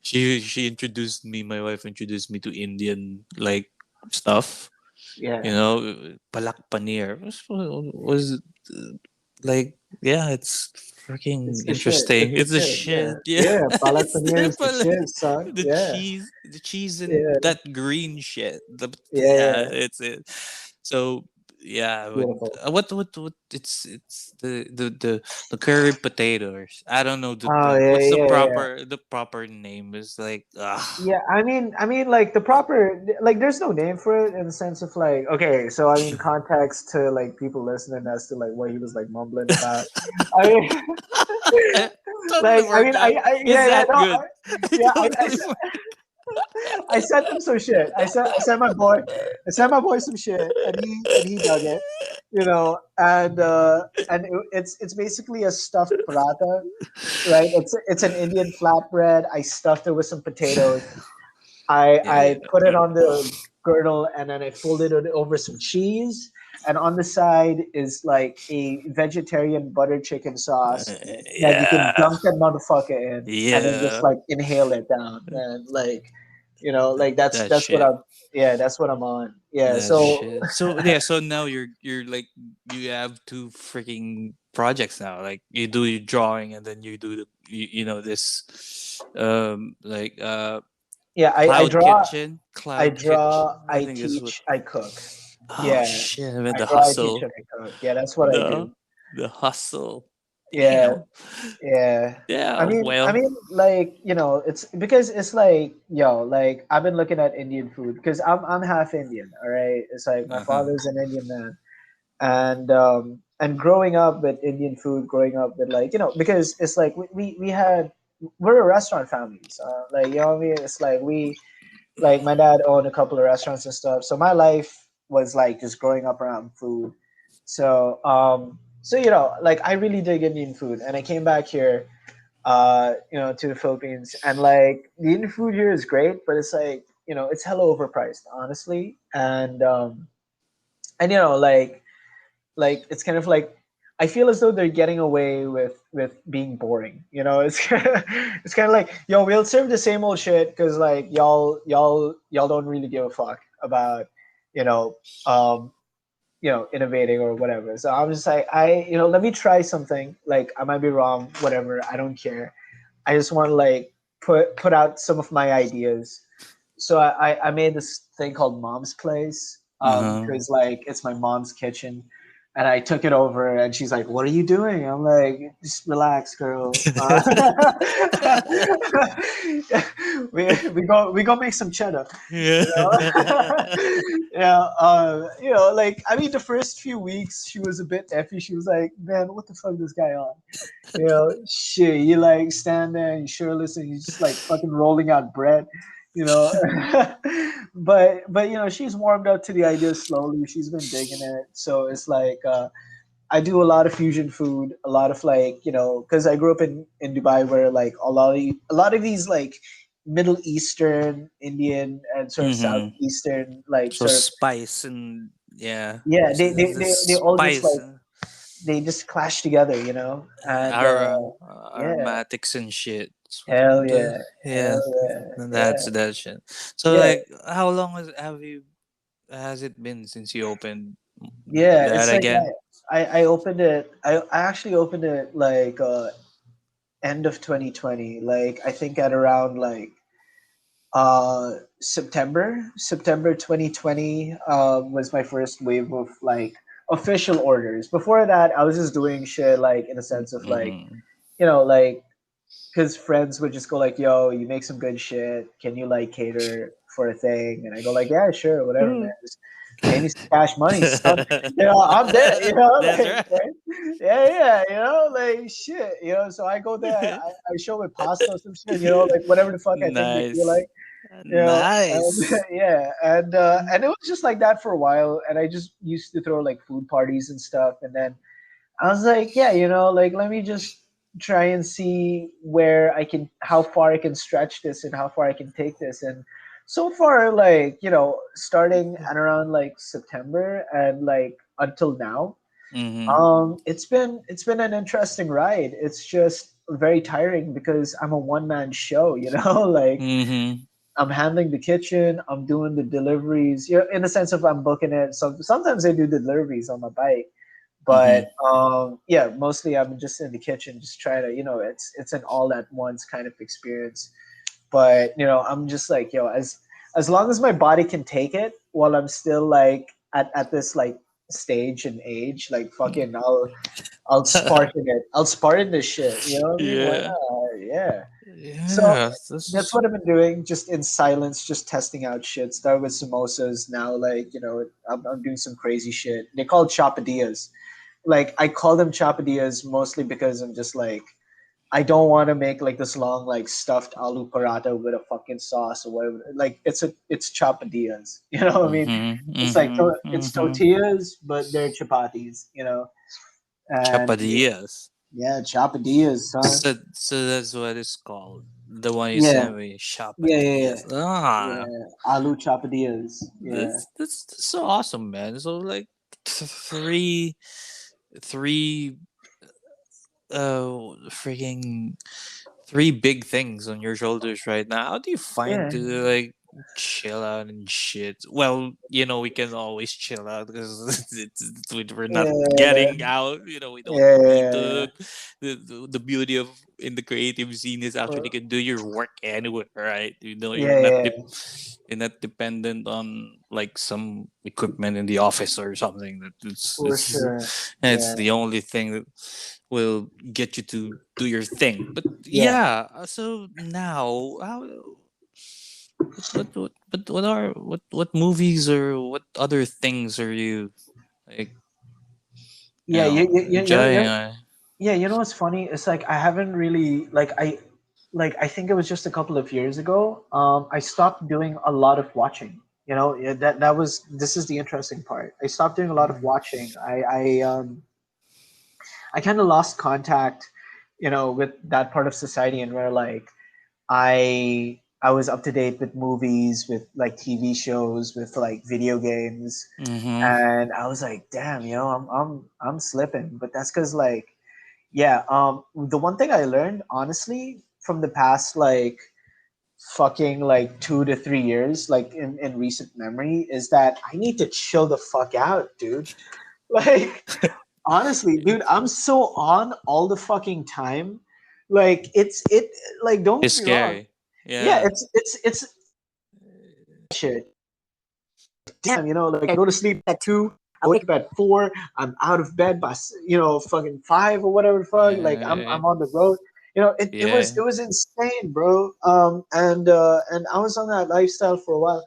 She introduced me. My wife introduced me to Indian like stuff. You Yeah. know, palak paneer was like, yeah, it's freaking It's the shit. interesting. It's the It's a shit. Yeah. shit. Yeah, Yeah. Palak it's paneer is the palak. shit, son. Yeah. The cheese and Yeah. that green shit. Yeah. Yeah, Yeah. it's it. So yeah, but Beautiful. what it's the curry potatoes. I don't know Oh the yeah, what's yeah, yeah. the proper name is like. Yeah, I mean, like the proper, like, there's no name for it in the sense of like, okay, so I mean, context to like people listening as to like what he was like mumbling about. I mean, I totally like, forgot. It's yeah, yeah, that no, good. I yeah, totally forgot. I sent him some shit. I sent my boy some shit, and he dug it, and it's basically a stuffed paratha, right? It's an Indian flatbread. I stuffed it with some potatoes. I Yeah. put it on the girdle, and then I folded it over some cheese. And on the side is like a vegetarian butter chicken sauce that you can Yeah. dunk that motherfucker in, and then just Yeah. like inhale it down, man. Like, like that's That that's what shit. I'm. Yeah, that's what I'm on. Yeah. That So shit. So yeah, so now you're like you have two freaking projects now. Like you do your drawing, and then you do you know this like yeah, I cloud draw, kitchen. Cloud kitchen. I I think is what. teach, I cook. Oh Yeah, shit, man, I the draw, I teach, hustle. and I cook. Yeah, that's what I The do. the hustle. Yeah. Damn. Yeah. Yeah, I well. mean, like, it's because it's like, like I've been looking at Indian food because I'm half Indian, all right? It's like my Uh-huh. father's an Indian man. And growing up with Indian food, growing up with like, because it's like we're a restaurant family. So like, you know what I mean? It's like like my dad owned a couple of restaurants and stuff. So my life was like just growing up around food. So like I really dig Indian food, and I came back here, to the Philippines, and like the Indian food here is great, but it's like, it's hella overpriced, honestly, and like it's kind of like I feel as though they're getting away with being boring. It's it's kind of like, yo, we'll serve the same old shit because like y'all don't really give a fuck about you know um innovating or whatever. So I'm just like, let me try something. Like I might be wrong, whatever. I don't care. I just want to like put out some of my ideas. So I made this thing called Mom's Place, Uh-huh. because like it's my mom's kitchen, and I took it over, and she's like, "What are you doing?" I'm like, "Just relax, girl. We go make some cheddar." Yeah. You know? Yeah. Like I mean, the first few weeks she was a bit effy. She was like, "Man, what the fuck is this guy on?" Shit, you like stand there and shirtless and you just like fucking rolling out bread, you know. But she's warmed up to the idea slowly. She's been digging it. So it's like I do a lot of fusion food, a lot of like, because I grew up in Dubai where like a lot of these like Middle Eastern, Indian, and sort of Mm-hmm. Southeastern like So sort of, spice and yeah, yeah, the they all just spice, like they just clash together, and yeah. aromatics and shit. Hell yeah. Yeah, Hell yeah. that's Yeah. that shit. So Yeah. like, how long has it been since you opened Yeah. that It's like again? I opened it. I actually opened it like end of 2020. Like I think at around like September 2020 was my first wave of like official orders. Before that, I was just doing shit like in a sense of like, Mm-hmm. like because friends would just go like, "Yo, you make some good shit. Can you like cater for a thing?" And I go like, "Yeah, sure, whatever, man. pay me some cash money, son. I'm there. That's Like, right. right? Yeah, like shit. So I go there. I show with pasta or some shit. Like whatever the fuck I think they feel Nice. like. And, Nice. yeah, and it was just like that for a while. And I just used to throw like food parties and stuff. And then I was like, yeah, like let me just try and see how far I can stretch this and how far I can take this. And so far, like, starting at around like September and like until now, Mm-hmm. it's been an interesting ride. It's just very tiring because I'm a one man show, like Mm-hmm. I'm handling the kitchen, I'm doing the deliveries, in the sense of I'm booking it. So sometimes I do deliveries on my bike, Mm-hmm. but yeah, mostly I'm just in the kitchen, just trying to, it's an all at once kind of experience. But I'm just like, as long as my body can take it while I'm still like at this like stage and age, like fucking, I'll Spartan it. I'll Spartan this shit. You know what I mean? Why Yeah. not? Yeah. So Yeah. that's This. what I've been doing, just in silence, just testing out shit. Started with samosas. Now, like, I'm doing some crazy shit. They call it chapadillas. Like, I call them chapadillas mostly because I'm just like, I don't want to make like this long, like stuffed aloo paratha with a fucking sauce or whatever. Like, it's chapadillas. You know what I mean? Mm-hmm. It's like, Mm-hmm. it's Mm-hmm. tortillas, but they're chapatis, and Chapadillas. yeah, chapadillas, son. So that's what it's called. The one you Yeah, sent me, yeah, yeah, yeah. chapadillas. Ah, Yeah, aloo chapadillas. Yeah, that's so awesome, man. So like three freaking three big things on your shoulders right now. How do you find yeah, to like chill out and shit? Well, we can always chill out because we're not yeah, getting out. We don't need yeah. to. The beauty of in the creative scene is actually you can do your work anywhere, right? Yeah, yeah, you're not dependent on like some equipment in the office or something. That for sure. it's Yeah, the only thing that will get you to do your thing. But yeah, yeah, so now how what movies or what other things are you like yeah. enjoying? Yeah. You know what's funny? It's like I haven't really I think it was just a couple of years ago. I stopped doing a lot of watching. Yeah, that was this is the interesting part. I stopped doing a lot of watching. I kind of lost contact, with that part of society, and where like I was up to date with movies, with like TV shows, with like video games, Mm-hmm. and I was like, damn, I'm slipping. But that's because like, yeah, the one thing I learned honestly from the past like fucking like 2 to 3 years, like in recent memory, is that I need to chill the fuck out, dude. Like honestly, dude, I'm so on all the fucking time. Like it like don't It's get me wrong. scary. Yeah, Yeah. it's shit. Damn, like I go to sleep at 2, I wake up at 4, I'm out of bed by fucking 5 or whatever the fuck. Like Yeah. I'm on the road. It was Yeah. it was insane, bro. And I was on that lifestyle for a while.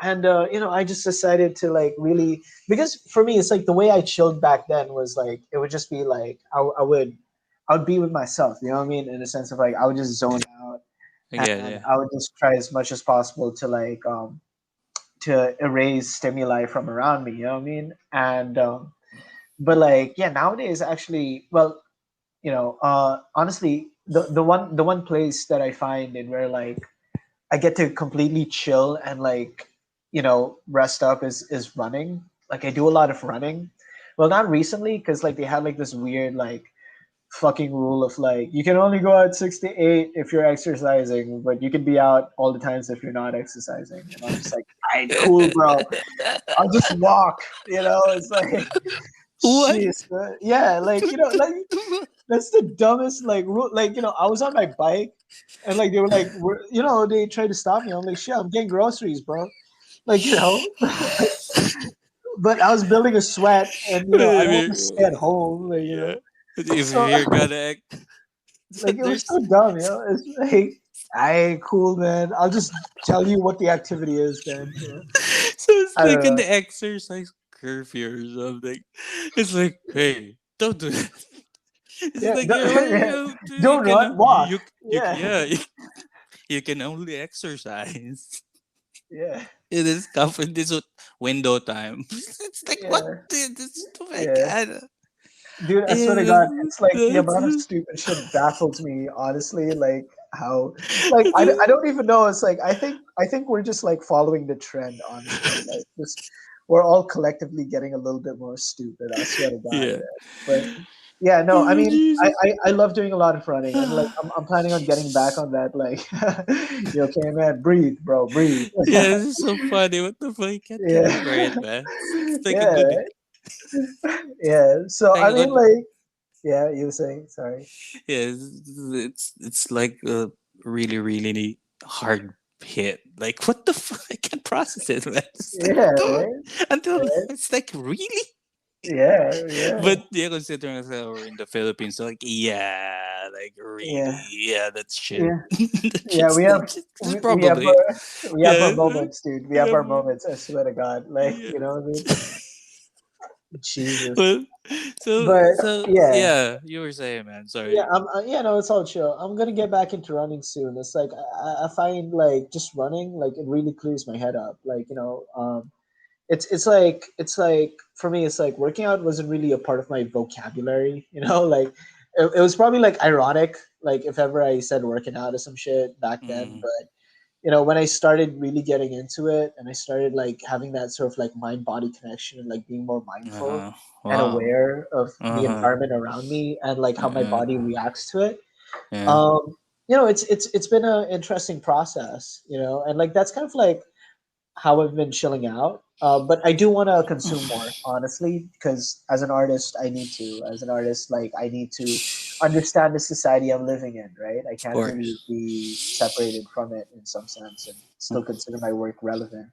And I just decided to like really, because for me it's like the way I chilled back then was like it would just be like I would be with myself, you know what I mean, in the sense of like I would just zone out, Yeah. and Yeah. I would just try as much as possible to like to erase stimuli from around me, you know what I mean? And but like yeah, nowadays actually, well, honestly, the one place that I find in where like I get to completely chill and like rest up is running. Like I do a lot of running. Well, not recently because like they had like this weird like fucking rule of like you can only go out 6 to 8 if you're exercising, but you can be out all the times if you're not exercising. And I'm just like, alright, cool, bro. I'll just walk. It's like, What? jeez, man. Yeah, like like that's the dumbest like rule. Like I was on my bike, and like they were like, they tried to stop me. I'm like, shit, I'm getting groceries, bro. Like but I was building a sweat, and I don't want to stay at home. Like Yeah. If so you're gonna like it was there's so dumb. It's like, I cool, man. I'll just tell you what the activity is then. So it's I don't like an know. exercise curfew or something. It's like, hey, don't do that. It's Yeah, like you know, you don't can run, walk. Yeah, yeah, you can only exercise. yeah, It is in this window time. It's like what? yeah, This oh my yeah. god. Dude, I swear to Yeah, God, it's like the that's amount of stupid shit baffles me, honestly. Like how, like I don't even know. It's like I think we're just like following the trend, honestly. Like just we're all collectively getting a little bit more stupid. I swear to God, yeah. man. But yeah, no, I Oh mean, I, Jesus. I I love doing a lot of running, and like I'm planning on getting back on that. Like, you okay, man? Breathe, bro, breathe. Yeah, this is so funny. What the fuck? You can't get Yeah, over it, man. It's like a yeah, good, yeah. So like I a mean, good. like, yeah, you were saying, sorry. Yeah, it's like a really really hard hit. Like what the fuck? I can't process it, man. It's like Yeah, what the right. until Right? it's like really. Yeah, yeah, But yeah, considering that we're in the Philippines, so like yeah, like really, yeah, yeah, that's shit. yeah, yeah. That's just probably We have our yeah, moments, dude. We have yeah, our moments. I swear to God, like yeah. you know what I mean? Jesus. Well, But yeah, yeah, you were saying, man. yeah. Sorry. Yeah, no, it's all chill. I'm gonna get back into running soon. It's like I find like just running, like it really clears my head up. Like it's like for me it's like working out wasn't really a part of my vocabulary, like it was probably like ironic, like if ever I said working out or some shit back then. Mm, But when I started really getting into it and I started like having that sort of like mind body connection and like being more mindful uh-huh. and Wow. aware of the Uh-huh. environment around me and like how my Yeah. body reacts to it. Yeah. It's been an interesting process, and like that's kind of like how I've been chilling out. But I do want to consume more, honestly, because as an artist, I need to. As an artist, like I need to understand the society I'm living in, right? I Of can't course. really be separated from it in some sense and still consider my work relevant,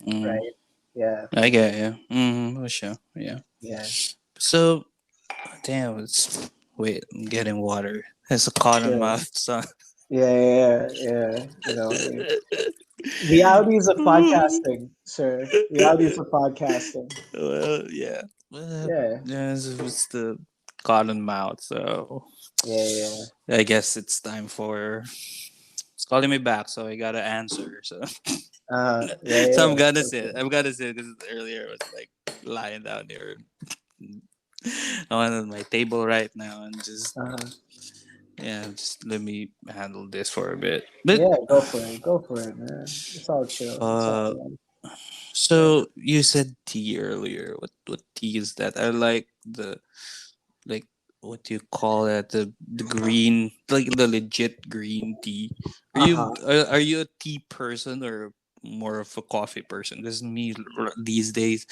Mm, right? Yeah, I get you. For sure. Yeah. yeah, So, damn, it's wait, I'm getting water. It's a cotton yeah, mouth, son. yeah, yeah, yeah. Realities of podcasting, sir. Realities of podcasting. Well, yeah. Yeah, Yeah, it's the cotton mouth, so yeah, yeah. I guess it's time for. It's calling me back, so I gotta answer. So, Yeah, so I'm yeah. gonna say it. Okay. I'm gonna say it because earlier I was like lying down here. I'm on my table right now and just Uh-huh. yeah, just let me handle this for a bit. But Yeah, go for it. Go for it, man. It's all chill. It's all uh, right. Yeah. so you said tea earlier. What tea is that? I like the like what do you call it? The green, like the legit green tea. Uh-huh. Are you a tea person or more of a coffee person? Because me these days,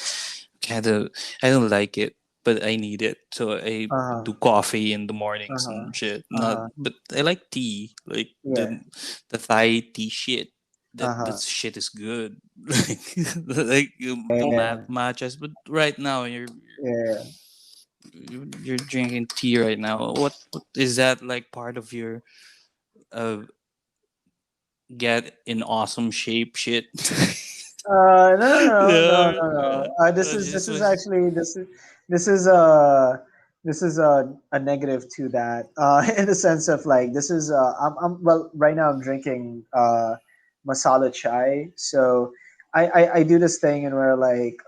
kind of I don't like it, but I need it, so I Uh-huh. do coffee in the mornings Uh-huh. and shit. Not, Uh-huh. but I like tea, like Yeah. the Thai tea shit. That Uh-huh. shit is good, like Yeah. matches. But right now Yeah. you're drinking tea right now. What is that like part of your uh get in awesome shape shit? No, no, no, no, Yeah, no, yeah. no. This is Just this is was actually this is a this is a negative to that. In the sense of like this is I'm well right now I'm drinking masala chai. So I do this thing and where like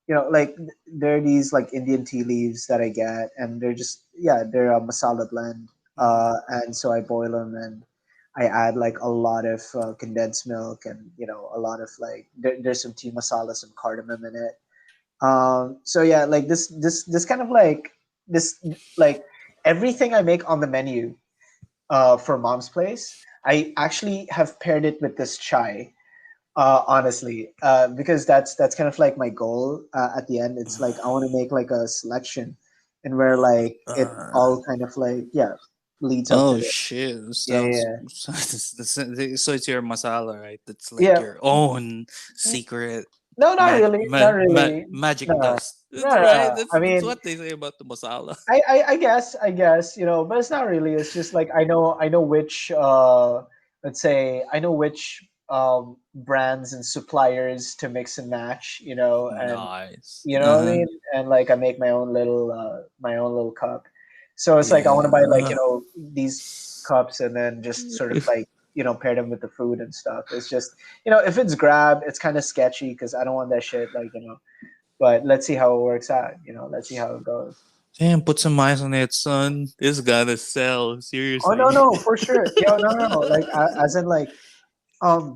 like there are these like Indian tea leaves that I get and they're just they're a masala blend. And so I boil them and I add like a lot of condensed milk and a lot of like there's some tea masala, some cardamom in it. So yeah, like this kind of like this like everything I make on the menu for Mom's Place, I actually have paired it with this chai. Honestly, because that's kind of like my goal at the end. It's like I want to make like a selection, and where like it uh, all kind of like leads up to oh it. shit! Yeah, Sounds yeah, so it's your masala, right? That's like yeah. your own secret No, not really. Not really. magic No, dust. no, That's right. no. I That's mean, what they say about the masala. I guess, but it's not really. It's just like I know which. Let's say I know which brands and suppliers to mix and match, and Nice. you know what I Uh-huh. mean? And like I make my own little cup. So it's like I want to buy like, Yeah. these cups and then just sort of like, pair them with the food and stuff. It's just, if it's Grab, it's kind of sketchy because I don't want that shit like, but let's see how it works out, let's see how it goes. Damn, put some eyes on it, son. This gotta sell. Oh no, Seriously. no, for sure. Yo, no, no, no. Like as in like um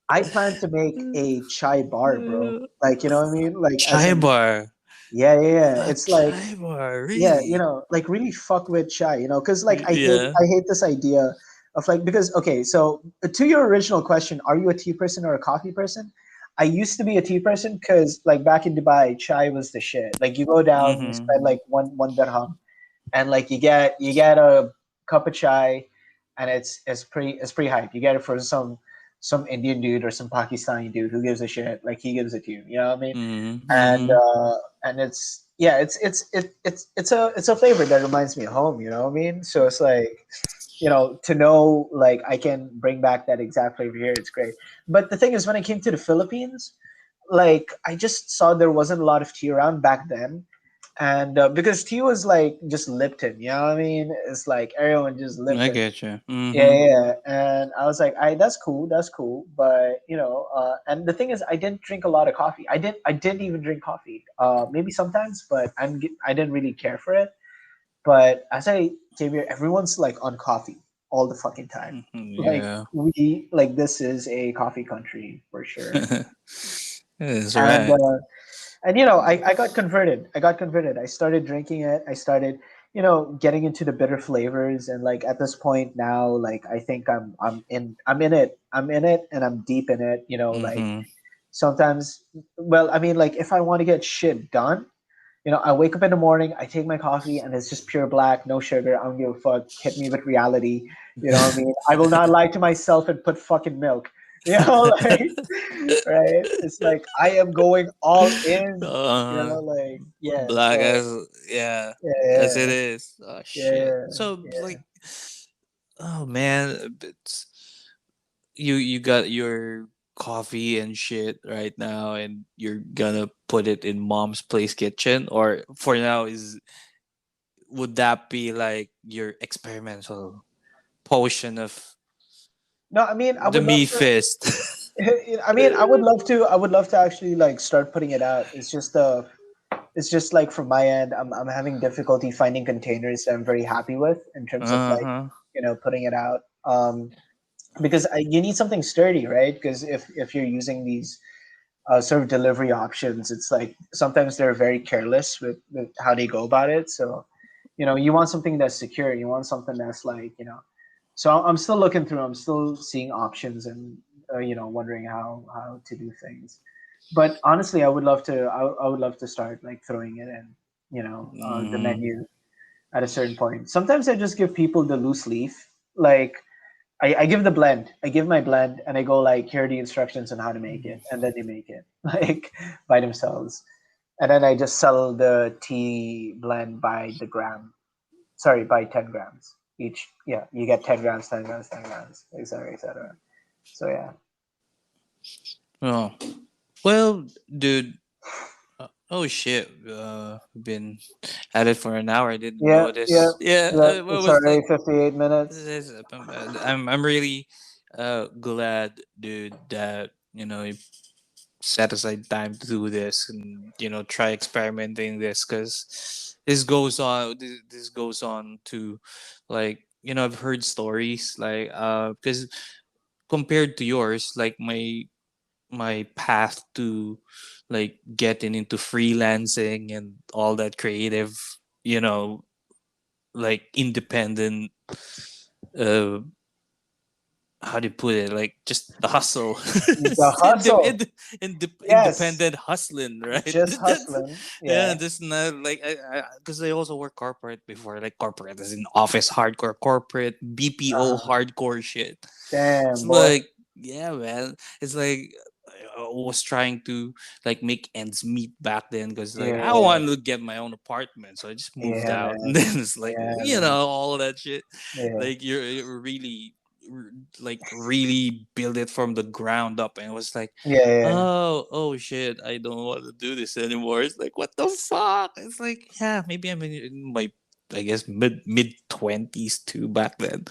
I plan to make a chai bar, bro. Like, you know what I mean? Like as Chai in bar. yeah, yeah, yeah. A It's like chai bar, yeah, really? like really fuck with chai, because like Yeah. I hate this idea of like because okay, so to your original question, are you a tea person or a coffee person? I used to be a tea person because like back in Dubai, chai was the shit. Like you go down, you spend Mm-hmm. like one dirham, and like you get a cup of chai, and it's pretty hype. You get it for some Indian dude or some Pakistani dude who gives a shit. Like he gives it to you. You know what I mean? Mm-hmm. and Mm-hmm. uh and it's yeah it's a flavor that reminds me of home, you know what I mean? So it's like, to know like I can bring back that exact flavor here, it's great. But the thing is, when I came to the Philippines, like I just saw there wasn't a lot of tea around back then. And because tea was like just Lipton, you know what I mean? It's like everyone just I Lipton. get you. Yeah, Mm-hmm. yeah, yeah. And I was like, that's cool, that's cool. But and the thing is, I didn't drink a lot of coffee. I didn't even drink coffee. Maybe sometimes, but I didn't really care for it. But as I came here, everyone's like on coffee all the fucking time. Like Yeah. this is a coffee country for sure. That's And right. I got converted. I started drinking it. I started, getting into the bitter flavors. And like at this point now, like I think I'm in it. I'm in it and I'm deep in it. Like Mm-hmm. sometimes, well, I mean, like if I want to get shit done, I wake up in the morning, I take my coffee, and it's just pure black, no sugar. I don't give a fuck. Hit me with reality. You know what I mean? I will not lie to myself and put fucking milk. Like, right? It's like I am going all in. uh, Like, yeah. Black So, as, yeah, as it yeah, is. Oh shit. yeah, So yeah. like, oh man, it's, you got your coffee and shit right now, and you're gonna put it in mom's place kitchen, or for now is, would that be like your experimental potion of No, I mean, I the would love meat to. fist? I mean, I would love to. I would love to actually like start putting it out. It's just like from my end, I'm having difficulty finding containers that I'm very happy with in terms of like, Uh-huh. putting it out. Because you need something sturdy, right? Because if you're using these sort of delivery options, it's like sometimes they're very careless with how they go about it. So, you want something that's secure. You want something that's like, So I'm still looking through. I'm still seeing options and wondering how to do things. But honestly, I would love to. I would love to start like throwing it in, the Mm-hmm. menu at a certain point. Sometimes I just give people the loose leaf. Like I give the blend. I give my blend, and I go like, here are the instructions on how to make it, and then they make it like by themselves. And then I just sell the tea blend by the gram. Sorry, by 10 grams each. Yeah, you get 10 grams, 10 grams, 10 grams, etc., etc. So yeah. Oh. Well, dude. Oh shit. Been at it for an hour. I didn't Yeah, yeah, notice. Yeah. yeah. What It's was already like? 58 minutes. I'm really glad, dude, that you set aside time to do this, and try experimenting this, because this goes on to, like, I've heard stories like, because compared to yours, like my path to, like, getting into freelancing and all that creative, you know like, independent, uh how do you put it, like, just the hustle. The hustle. Yes, Independent hustling, right? just That's, hustling. yeah, Yeah. that's not like, because I also work corporate before, like corporate as in office, hardcore corporate, BPO Uh-huh. hardcore shit. It's Damn, boy. like, yeah, man. It's like, I was trying to, like, make ends meet back then, because, like, I Yeah, wanted to get my own apartment, so I just moved yeah, out, and man. then it's like, Yeah, man. all of that shit. Yeah, Like, you're really, like really build it from the ground up, and it was like, Yeah, yeah, oh shit, I don't want to do this anymore. It's like, what the fuck? It's like, yeah, maybe I'm in my, I guess, mid 20s too back then,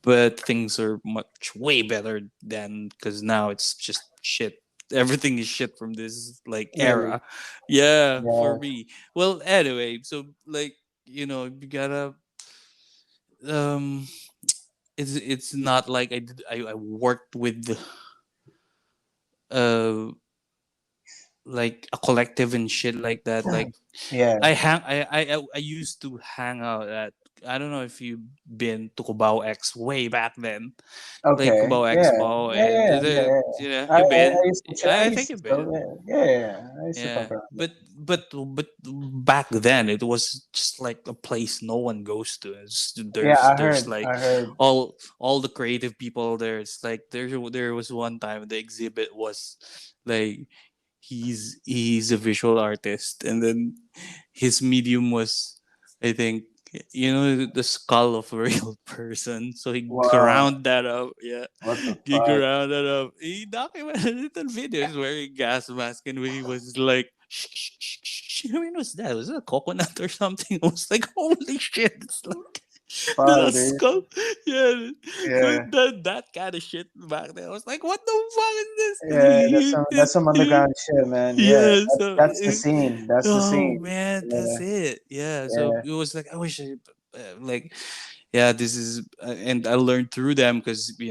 but things are much way better than, because now it's just shit. Everything is shit from this like really. era. Yeah, for Yeah. me. Well, anyway, so like, you gotta um it's not like I worked with uh like a collective and shit like that. Like Yeah. I used to hang out at, I don't know if you've been to Cubao X way back then, like Okay. Cubao Yeah. Expo, Yeah. and Yeah. Yeah. Yeah. you've I been. used to chill. I I used think to you've chill. been. Yeah. Yeah. Yeah. Yeah. I used to fuck Yeah, around there. but back then it was just like a place no one goes to. Yeah. There's like I heard. all the creative people there. It's like there was one time the exhibit was like, he's a visual artist, and then his medium was, I think, the skull of a real person, so he Wow. ground that up. Yeah, What the he fuck? ground that up. He documented it on videos wearing gas mask, and he was like, shh, shh, shh, shh. I mean, what's that? Was it a coconut or something? I was like, holy shit, it's like Fuck, the dude. skull. Yeah, so Yeah. that kind of shit back then. I was like, what the fuck is this? Yeah. That's some underground shit, man. Yeah. Yeah, so That's the scene. That's the oh scene. man, that's Yeah. it. Yeah, so Yeah. it was like, I wish like, yeah, this is, and I learned through them, because we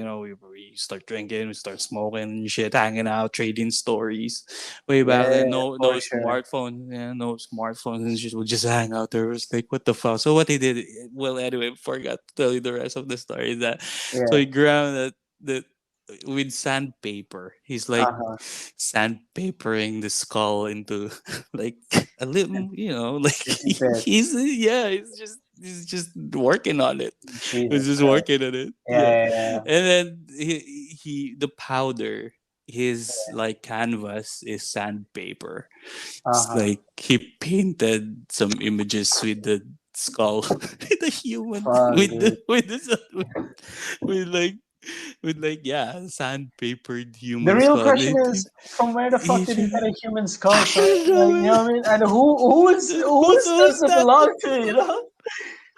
start drinking, we start smoking and shit, hanging out, trading stories. Way back then, Yeah. no For sure. smartphone, yeah, no smartphones, and just would just hang out there. It was like, what the fuck? So what he did, well, anyway, forgot to tell you the rest of the story. Is that so Yeah. he ground that with sandpaper. He's Uh like huh. sandpapering the skull into like a little, like Juicy bits. he's just working on it. He's Jesus just Christ. working on it. Yeah. Yeah. Yeah. And then the powder, his like canvas is sandpaper. Uh It's huh. like he painted some images with the skull, with the human, Fuck, dude. with like yeah, sandpapered The human real skull. question is, from where the fuck He did he just, get a human I skull from? don't Like, know, you man. know what I mean? And who is Who's does it that? belong to? You know?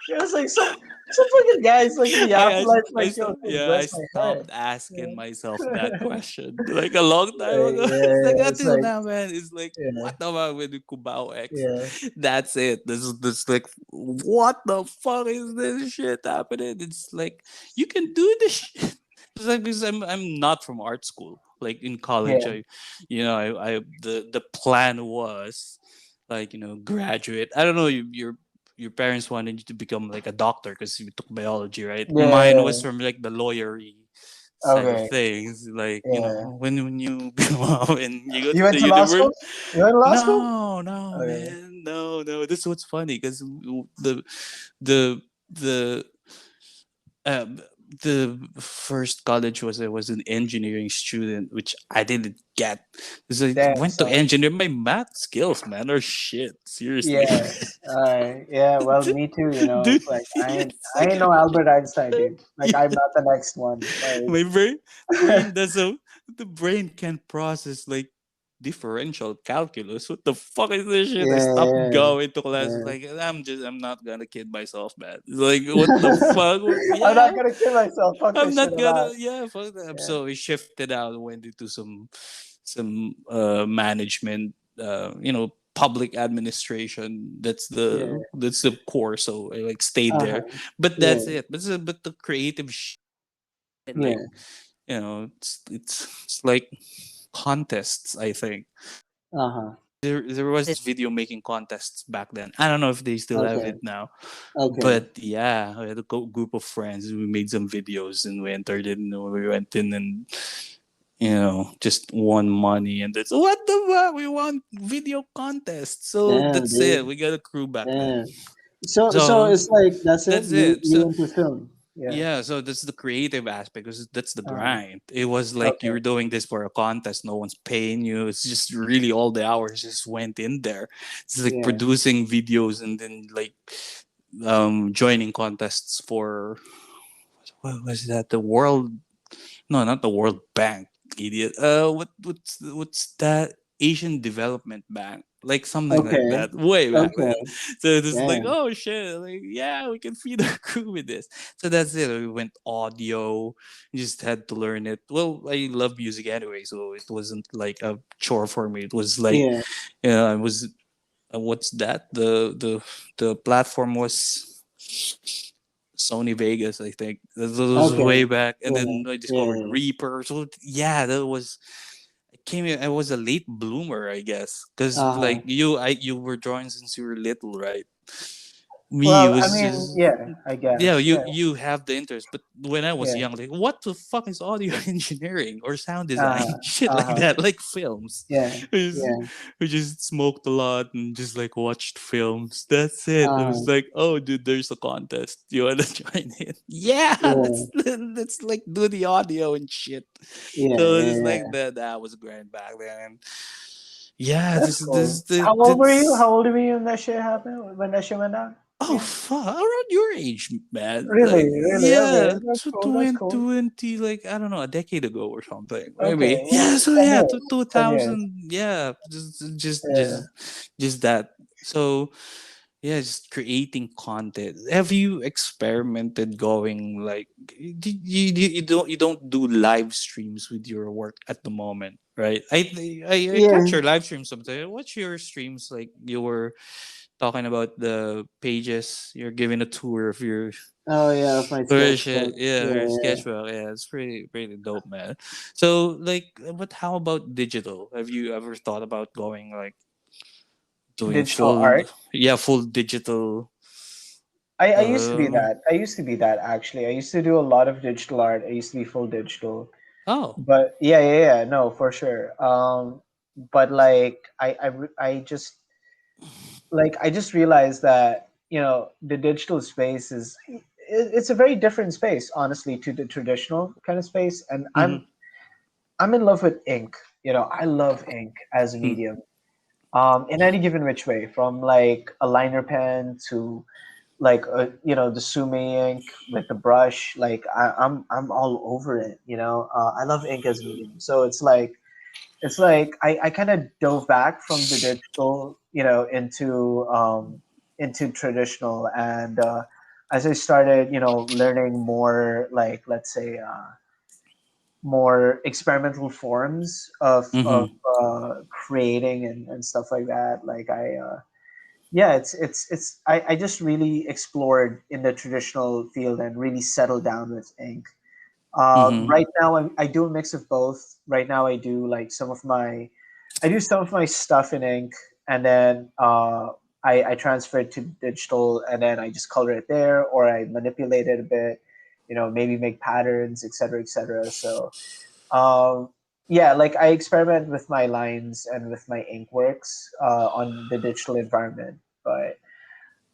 It was like some fucking guys like in the afterlife, like, yo, dude, I where's my head? stopped asking myself Yeah. that question like a long time Like, ago. It's like yeah, it's until like, now, man. It's like, yeah, what about with the Cubao X? yeah, That's it. This like, what the fuck is this shit happening? It's like, you can do this shit. It's like, because I'm not from art school. Like in college, yeah, I the plan was like, graduate. I don't know, your parents wanted you to become like a doctor because you took biology, right? yeah, Mine yeah. was from like the lawyery side of Okay, things. Like, yeah. when you grow up and you go You to the went to law school? university. You went to law school? No, Okay. man, no. This is what's funny, because the the um, the first college was an engineering student, which I didn't get. Because I Damn, went to son. engineer. My math skills, man, are shit. Seriously. Yeah. Alright. Yeah. Well, me too. You know, Dude, it's like it's I like ain't no Albert Einstein, dude. Like, I'm yeah, not the next one. my Like, brain does a the brain can process like differential calculus. What the fuck is this shit? I stopped yeah, going to classes. yeah. Like, I'm not gonna kid myself, man. Like, what the fuck? I'm not Yeah, gonna kill myself. Fuck I'm this shit. not I'm out. gonna. Yeah, fuck that. Yeah. So we shifted out, went into some management. Public administration. Yeah. That's the core. So I like stayed Uh there, huh. but Yeah. that's it. But the creative like, Yeah. it's like contests, I think. Uh huh. There was this video making contests back then. I don't know if they still have Okay. it now, Okay. but yeah, we had a group of friends. We made some videos and we entered it, and we went in and just won money, and that's what the fuck, we won video contest. So Damn, that's it. dude. We got a crew back then. Damn. So So it's like that's it. that's it. You So into film. Yeah. yeah, so that's the creative aspect, because that's the Uh, grind. It was like okay. you're doing this for a contest, no one's paying you. It's just really all the hours just went in there. It's like Yeah. producing videos and then like joining contests for what was that? The World No, not the World Bank, idiot. What's that? Asian Development Bank, like something like Okay. that, way back then. Okay. So it was like, Damn. oh shit, like yeah, we can feed our crew with this. So that's it. We went audio, just had to learn it. Well, I love music anyway, so it wasn't like a chore for me. It was like, Yeah. I was what's that? The platform was Sony Vegas, I think. This was Okay. way back, and Yeah. then I discovered Yeah. Reaper. So yeah, that was I came in. I was a late bloomer, I guess, because like Uh-huh. you were drawing since you were little, right? Me Well, I was mean, just yeah, I yeah, guess. you have the interest, but when I was Yeah. young, like what the fuck is audio engineering or sound design, Uh, shit like uh-huh. that, like films. Yeah. We just, Yeah. we just smoked a lot and just like watched films. That's it. It was Uh, like, oh, dude, there's a contest. You wanna join it? Yeah, yeah. let's like do the audio and shit. Yeah. So it's Yeah. like that. That was grand back then. Yeah, That's cool. How old were you? that's How old were you when that shit happened? When that shit went down? oh Yeah. fuck, around your age, man. Really, Like really. Okay, yeah, that's cool. That's cool. 2020, like I don't know, a decade ago or something, maybe. Okay, yeah. Yeah, so 10 yeah, years. 10 years. 2000. Yeah, Yeah. just that. So yeah, just creating content. Have you experimented going like you don't do live streams with your work at the moment, right? I catch Yeah. your live streams sometimes. What's your streams like? You were talking about the pages. You're giving a tour of your Oh yeah, of my shit. sketchbook. Yeah, your Yeah, sketchbook. Yeah, it's pretty dope, man. So like, but how about digital? Have you ever thought about going like yeah. doing Digital full, art. yeah, full digital? I used to be Um. that. I used to be that actually. I used to do a lot of digital art. I used to be full digital. Oh. But yeah, yeah, yeah. No, for sure. But like I just I just realized that the digital space it's a very different space, honestly, to the traditional kind of space. And Mm-hmm. I'm in love with ink. I love ink as a medium. In any given which way, from like a liner pen to like the sume ink with the brush. Like I'm all over it. I love ink as a medium. So it's like I kind of dove back from the digital, into traditional. And as I started, learning more, like, let's say, more experimental forms of Mm-hmm. creating and stuff like that. Like yeah, I just really explored in the traditional field and really settled down with ink. Mm-hmm. Right now, I do a mix of both. Right now, I do some of my stuff in ink, and then I transfer it to digital, and then I just color it there, or I manipulate it a bit, maybe make patterns, etc., etc. So um, yeah, like I experiment with my lines and with my ink works on the digital environment. But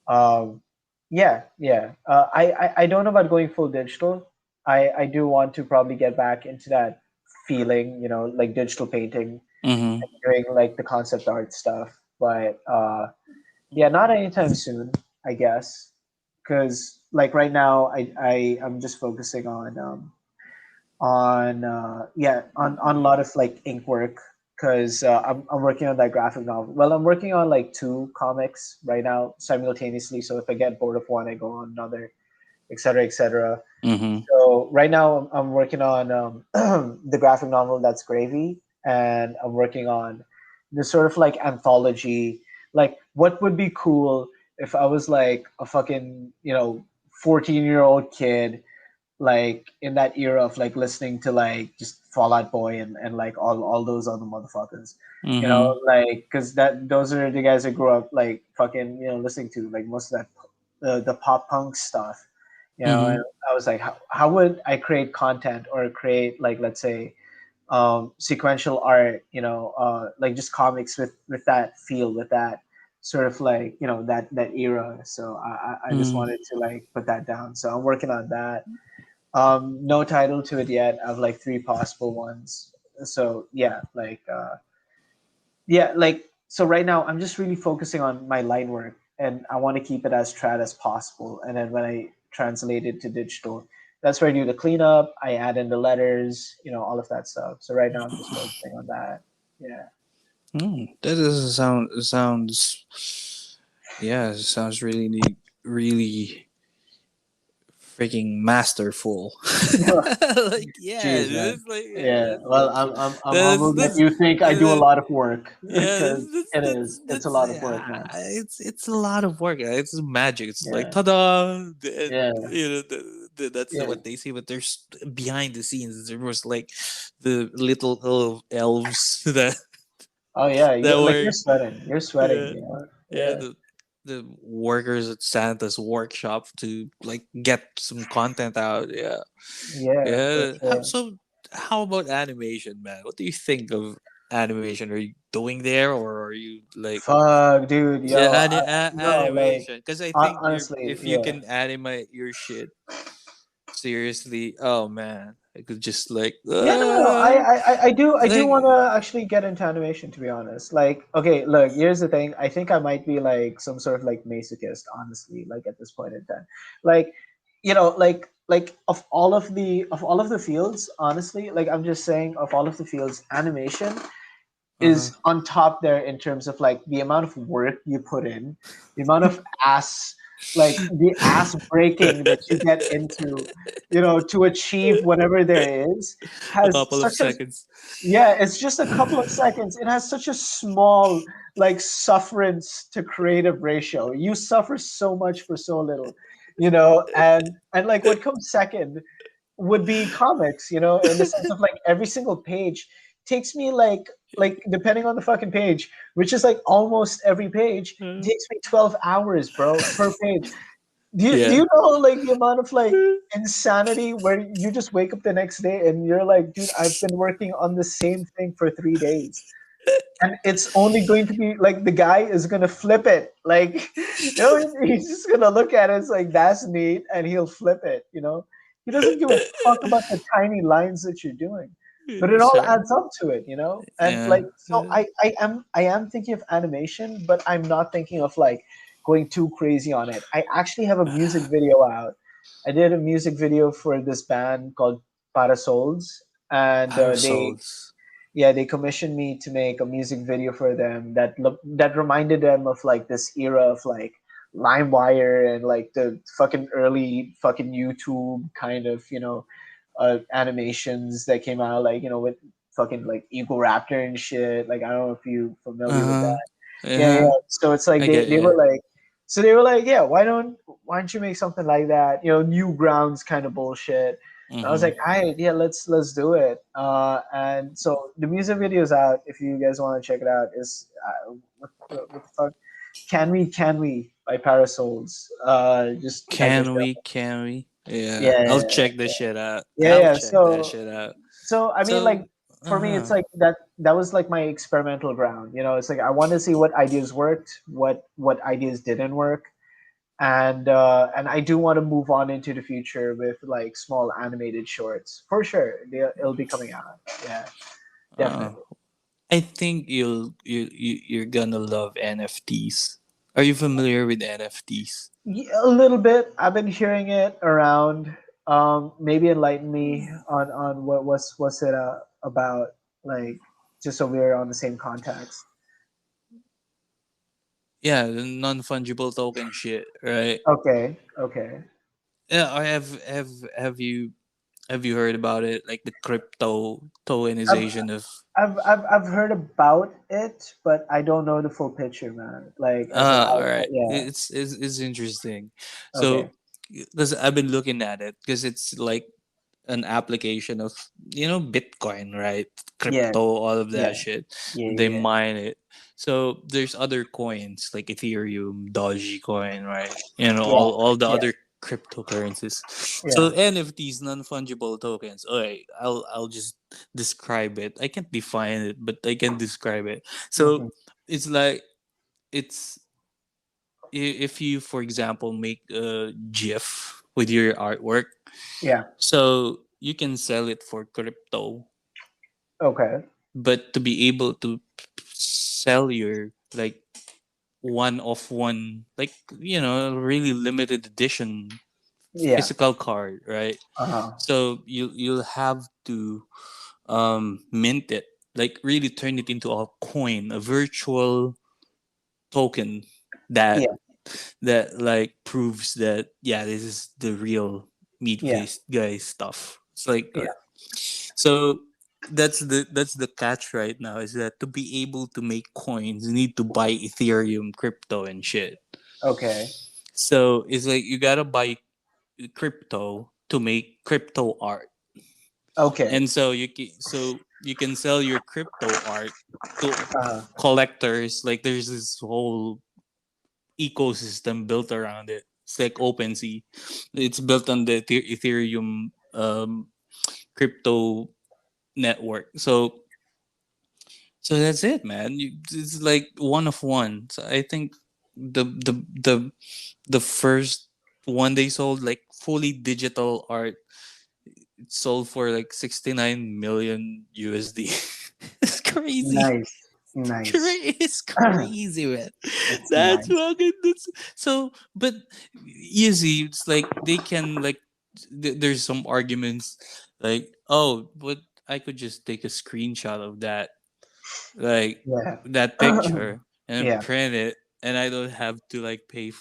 um, yeah, yeah. I don't know about going full digital. I do want to probably get back into that feeling, like digital painting, Mm-hmm. doing like the concept art stuff. But yeah, not anytime soon, I guess, because like right now, I'm just focusing on a lot of like ink work, because I'm working on that graphic novel. Well, I'm working on like two comics right now simultaneously, so if I get bored of one, I go on another, etc., etc. Mm-hmm. So right now I'm working on the graphic novel that's Gravy, and I'm working on this sort of like anthology. Like, what would be cool if I was like a fucking 14-year-old kid, like in that era of like listening to like just Fall Out Boy and like all those other motherfuckers, Mm-hmm. like, because those are the guys I grew up like fucking listening to, like most of that the pop punk stuff, and Mm-hmm. I was like, how would I create content or create, like, let's say, sequential art, like just comics with that feel, with that sort of like that era. So I just Mm-hmm. wanted to like put that down, so I'm working on that. No title to it yet. I have like three possible ones. So yeah, so right now I'm just really focusing on my line work, and I want to keep it as trad as possible. And then when I translate it to digital, that's where I do the cleanup. I add in the letters, all of that stuff. So right now I'm just focusing on that. Yeah. That is sounds yeah, sounds really really freaking masterful. Like yeah, Jeez, man. it's like yeah, Yeah. Well, I'm humbled that that's you think I do a that, lot of work yeah, because it is. It's a that's lot of work, man. it's a lot of work. It's magic. It's like Yeah. ta-da! And, Yeah. that's Yeah. what they see. But there's behind the scenes. There was like the little elves Oh yeah. that Like you're were sweating. You're sweating. yeah yeah Yeah. the workers at Santa's workshop to like get some content out. Yeah, Yeah. For yeah. sure. How about animation, man? What do you think of animation? Are you doing there, or are you like Fuck, dude. yeah, Yo. Like animation? Because I think you're honestly, if you yeah. can animate your shit seriously, oh man, I could just like Yeah, no. I do like want to actually get into animation, to be honest. Like, okay, look, here's the thing. I think I might be like some sort of like masochist, honestly, like at this point in time. Like, like of all of the fields, honestly, like I'm just saying, of all of the fields, animation uh-huh. is on top there in terms of like the amount of work you put in, the amount of ass breaking that you get into, to achieve whatever there is, A has couple of such a seconds. yeah, it's just a couple of seconds. It has such a small like sufferance to creative ratio. You suffer so much for so little, and like what comes second would be comics, in the sense of like every single page takes me like depending on the fucking page, which is like almost every page, it Uh, takes me 12 hours, bro, per page. Do yeah. you know like the amount of like insanity where you just wake up the next day and you're like, dude, I've been working on the same thing for 3 days and it's only going to be like the guy is gonna flip it, like he's just gonna look at it, it's like that's neat, and he'll flip it. He doesn't give a fuck about the tiny lines that you're doing, but it all Sure. adds up to it. And Yeah. like, so I am thinking of animation, but I'm not thinking of like going too crazy on it. I actually have a music video out. I did a music video for this band called Parasols, and they Parasols. yeah, they commissioned me to make a music video for them that reminded them of like this era of like LimeWire and like the fucking early fucking YouTube kind of animations that came out, like with fucking like Eagle Raptor and shit. Like I don't know if you familiar with Uh-huh. that. Yeah, Yeah. yeah. So it's like I they get they yeah. were like, so they were like, yeah, why don't you make something like that? New grounds kind of bullshit. And I was Mm-hmm. like, all right, yeah, let's do it. And so the music video is out. If you guys want to check it out, is what the fuck? Can we by Parasols? Just type that Can shit up. we? Can we? Yeah. Yeah, I'll check this shit out. yeah, I'll yeah. check that So shit out. I mean, like So, for me, it's uh-huh. like that was like my experimental ground. It's like I want to see what ideas worked, what ideas didn't work, and I do want to move on into the future with like small animated shorts for sure. It'll be coming out. Yeah, Uh, definitely. I think you're gonna love NFTs. Are you familiar with NFTs? Yeah, a little bit. I've been hearing it around. Maybe enlighten me on what's it about, like, just so we're on the same context. Yeah, the non-fungible token shit, right? Okay, okay. Yeah, I have you heard about it? Like the crypto I've, tokenization of I've heard about it, but I don't know the full picture, man. Like, as in, all right. yeah. It's interesting. Okay. So, because I've been looking at it because it's like an application of Bitcoin, right? Yeah, Crypto, all of that yeah, shit. yeah, They yeah, mine it. So there's other coins like Ethereum, Dogecoin, right? yeah, All the yeah, other cryptocurrencies. So yeah. NFTs, non-fungible tokens. Okay, I'll just describe it. I can't define it, but I can describe it. Hmm. So it's like it's if you, for example, make a GIF with your artwork, Yeah. so you can sell it for crypto, Okay. but to be able to sell your like one of one, like really limited edition Yeah. physical card, right? Uh-huh. So you'll have to mint it, like really turn it into a coin, a virtual token that Yeah. like proves that yeah, this is the real meat Yeah. face guy stuff. It's like Yeah. so that's the catch right now is that to be able to make coins you need to buy Ethereum crypto and shit. Okay. So it's like you gotta buy crypto to make crypto art, Okay. and so you can sell your crypto art to Uh-huh. collectors. Like there's this whole ecosystem built around it. It's like OpenSea. It's built on the Ethereum crypto network. So that's it, man. It's like one of one. So I think the the first one they sold like fully digital art, it sold for like 69 million USD. It's crazy. Nice. Nice. It's crazy, man. It's That's nice. fucking that's so. But you see, it's like they can like. There's some arguments like, oh, but I could just take a screenshot of like Yeah. that picture and Yeah. print it, and I don't have to like pay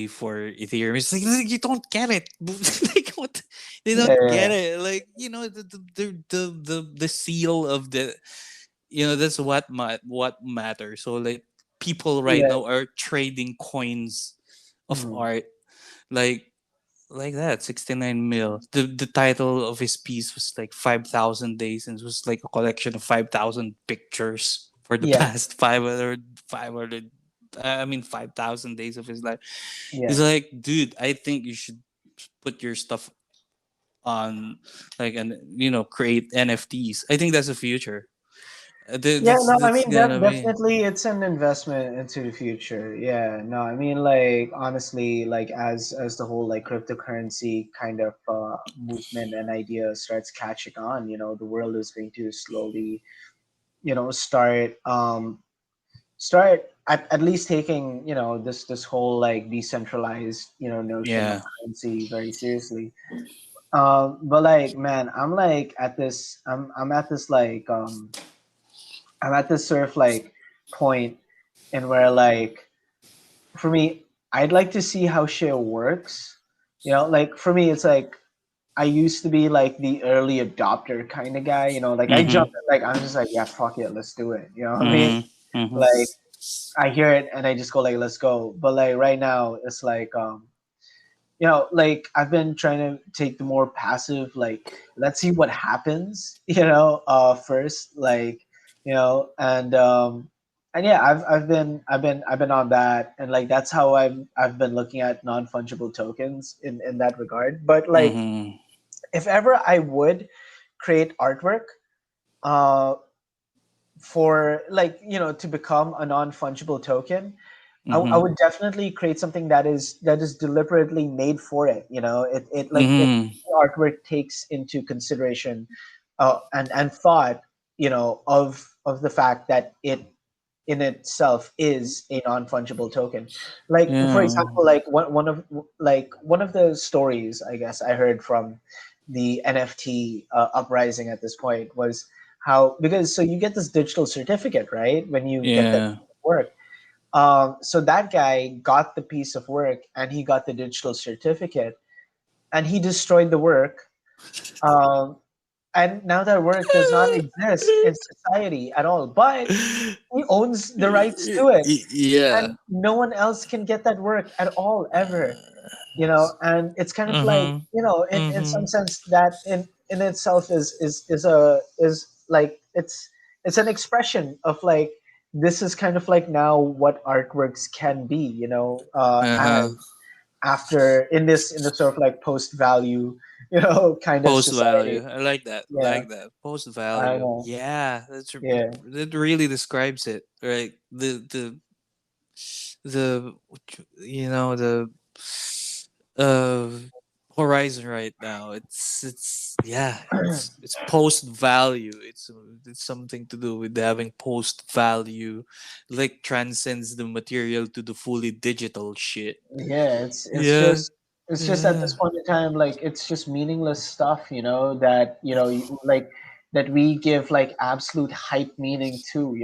for Ethereum. It's like you don't get it. Like what? They Yeah. don't get Yeah. it. Like the seal of the that's what matters. So like people right Yeah. now are trading coins of Mhm. art like that 69 mil. The title of his piece was like 5,000 days, and it was like a collection of 5,000 pictures for the Yeah. past 500 I mean 5,000 days of his life. It's Yeah. like, dude, I think you should put your stuff on like and create NFTs. I think that's the future. Yeah, no, I That's mean, gonna be. definitely it's an investment into the future. Yeah, no, I mean, like honestly, like as the whole like cryptocurrency kind of movement and idea starts catching on, the world is going to slowly, start at least taking, this whole like decentralized, notion of Yeah. currency very seriously. But like, man, I'm at this like I'm at this sort of like point and where like for me, I'd like to see how shit works. Like for me, it's like I used to be like the early adopter kind of guy. Like I Mm-hmm. jump, like I'm just like, yeah, fuck it, let's do it. You know what I mean? Mm-hmm. Mm-hmm. Like I hear it and I just go like, let's go. But like right now, it's like like I've been trying to take the more passive, like let's see what happens, first, like, and yeah, I've been on that, and like that's how I've been looking at non fungible tokens in that regard. But like, Mm-hmm. if ever I would create artwork, uh, for like to become a non fungible token, I Mm-hmm. would definitely create something that is deliberately made for it. It Mm-hmm. artwork takes into consideration and thought, of the fact that it in itself is a non-fungible token. Like for Yeah. example, like one of the stories I guess I heard from the NFT uprising at this point was how, because so you get this digital certificate, right, when you get that Yeah. work. So that guy got the piece of work and he got the digital certificate and he destroyed the work. Um, and now that work does not exist in society at all, but he owns the rights to it. Yeah. And no one else can get that work at all, ever. And it's kind of like, Mm-hmm. in Mm-hmm. some sense that in itself is like it's an expression of like this is kind of like now what artworks can be, Uh-huh. as after in this sort of like post value, kind of Post society. value. I like that. Yeah, Post I value. know. Yeah, Yeah, that really describes it, right? The the uh horizon right now. It's yeah, it's post value. It's something to do with having post value, like transcends the material to the fully digital shit. yeah. It's Yeah. just. It's just at Yeah. this point in time, like it's just meaningless stuff, that like that we give like absolute hype meaning to,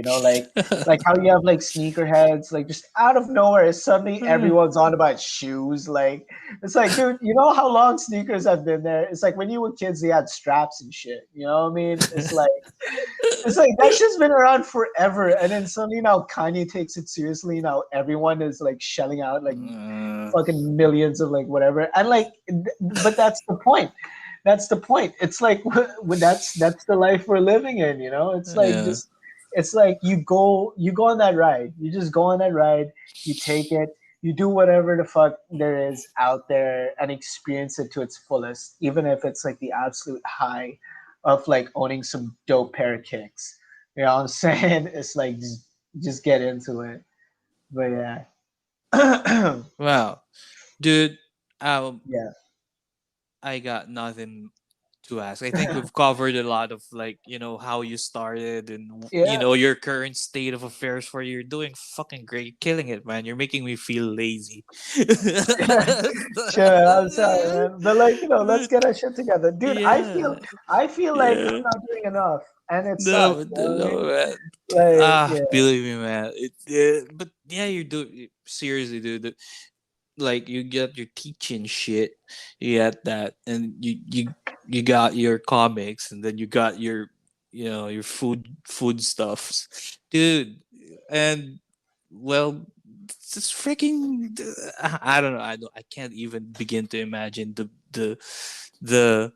like how you have like sneakerheads, like just out of nowhere, suddenly everyone's on about shoes. Like it's like, dude, you know how long sneakers have been there? It's like when you were kids, they had straps and shit. You know what I mean? It's like that shit's been around forever, and then suddenly now Kanye takes it seriously. Now everyone is like shelling out like Uh, fucking millions of like whatever, and like, but that's the point. That's the point. It's like that's the life we're living in. It's like yeah. just it's like you go on that ride. You just go on that ride. You take it. You do whatever the fuck there is out there and experience it to its fullest, even if it's like the absolute high of like owning some dope pair of kicks. You know what I'm saying? It's like just get into it. But yeah. Wow, dude. Um, Yeah. I got nothing to ask. I think we've covered a lot of like how you started and Yeah. your current state of affairs. For you're doing fucking great, killing it, man. You're making me feel lazy. Sure, I'm sorry, man. But like, let's get our shit together. Dude, I Yeah, feel I feel like I'm yeah. not doing enough. And it sucks, No, you know what I no, mean? man. Like, yeah. Believe me, man. But yeah, you do seriously, dude. Like you get your teaching shit, you got that, and you got your comics, and then you got your your food stuffs, dude. And well, it's just freaking. I don't know. I can't even begin to imagine the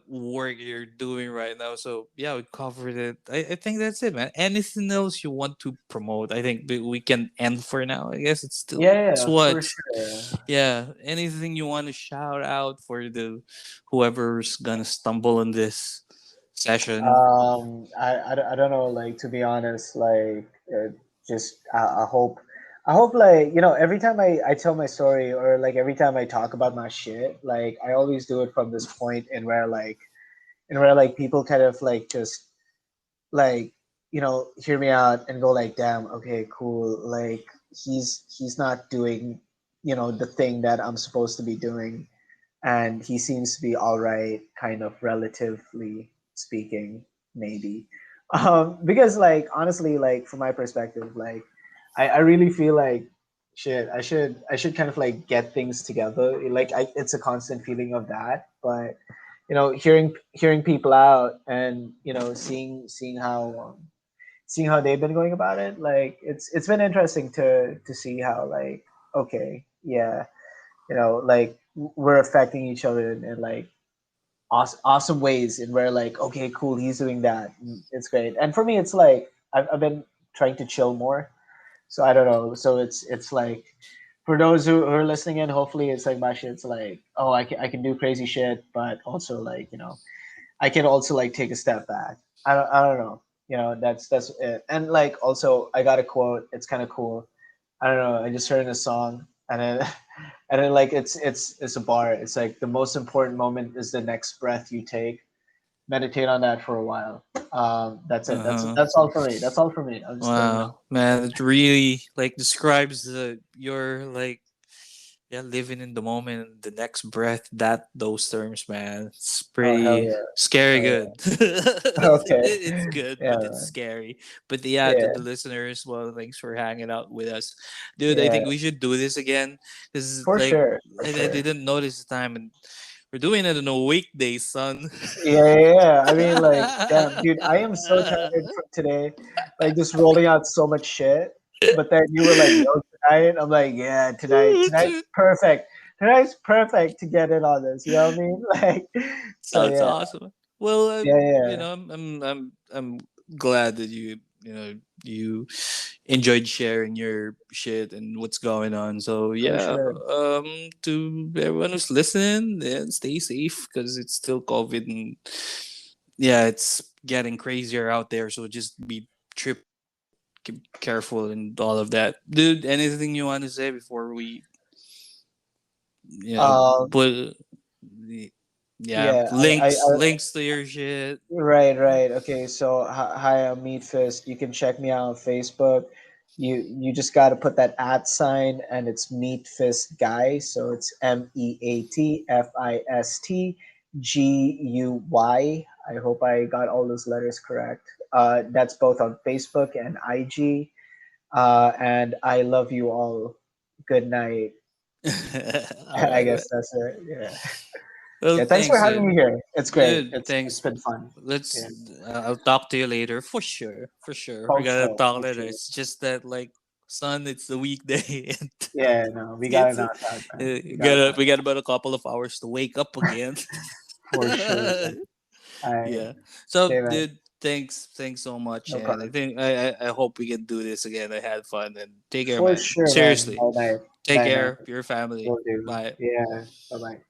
work you're doing right now. So yeah, we covered it. I think that's it, man. Anything else you want to promote? I think we can end for now. I guess Yeah, it's yeah, for what. sure. Yeah, anything you want to shout out for the whoever's gonna stumble on this session? I don't know, like, to be honest, like, just I hope like, every time I tell my story, or like every time I talk about my shit, like I always do it from this point in where like people kind of like just like hear me out and go like, damn, okay, cool, like he's not doing the thing that I'm supposed to be doing, and he seems to be all right, kind of, relatively speaking, maybe. Because like honestly, like from my perspective, like I really feel like shit, I should kind of like get things together. Like it's a constant feeling of that. But hearing people out, and seeing how they've been going about it, like it's been interesting to see how, like, okay, yeah, like we're affecting each other in like awesome ways, and we're like, okay, cool, he's doing that, it's great. And for me, it's like I've been trying to chill more, so I don't know, so it's like, for those who are listening in, hopefully it's like my shit's like, oh, I can do crazy shit, but also like, I can also like take a step back. I don't know. That's it. And like also I got a quote. It's kind of cool. I don't know. I just heard in a song, and then and then like it's a bar. It's like, the most important moment is the next breath you take. Meditate on that for a while. That's it. Uh That's huh. that's all for me. That's all for me. I'm just letting you know. Wow, man, it really like describes your like living in the moment, the next breath. That those terms, man, it's Oh, hell pretty yeah. scary. Hell Good. yeah. Okay. It's good, but Yeah. it's Man. scary. But yeah, to Yeah. the listeners, well, thanks for hanging out with us, dude. I Yeah. think we should do this again. This is For like sure. For I sure. didn't notice the time, and we're doing it on a weekday, son. Yeah, yeah, yeah. I mean, like, damn, dude, I am so tired from today, like just rolling out so much shit. But then you were like, "Yo, tonight." I'm like, "Yeah, tonight. Oh, Tonight's dude. perfect. Tonight's perfect to get in on this." You know what I mean? Like, so Sounds yeah, awesome. Well, yeah, yeah, I'm glad that you enjoyed sharing your shit and what's going on. So for yeah, sure. to everyone who's listening, yeah, stay safe because it's still COVID, and yeah, it's getting crazier out there. So just be keep careful and all of that, dude. Anything you want to say before we Um, put yeah, yeah, links to your shit. right, right. Okay, so hi, I'm Meatfist. You can check me out on Facebook. You just got to put that at sign, and it's Meatfist Guy. So it's Meatfist Guy. I hope I got all those letters correct. That's both on Facebook and IG. And I love you all. Good night. All I right. guess that's it. Yeah. Well, Yeah. Thanks for thanks, having me dude. here. It's great. Dude, It's thanks. been fun. Let's. Yeah. I'll talk to you later for sure. For sure, we're For gonna sure. talk For later. sure. It's just that, like, son, it's the weekday, and Yeah. No, we gotta it's knock out, man. We gotta knock we got out about a couple of hours to wake up again. for sure. Man. I Yeah. So, Okay, man. dude, thanks so much, No and I problem. think I hope we can do this again. I had fun, and take care, For man. sure, man. Seriously, Bye bye. take Bye now. care of your family. Will do. Bye. Yeah. Bye bye.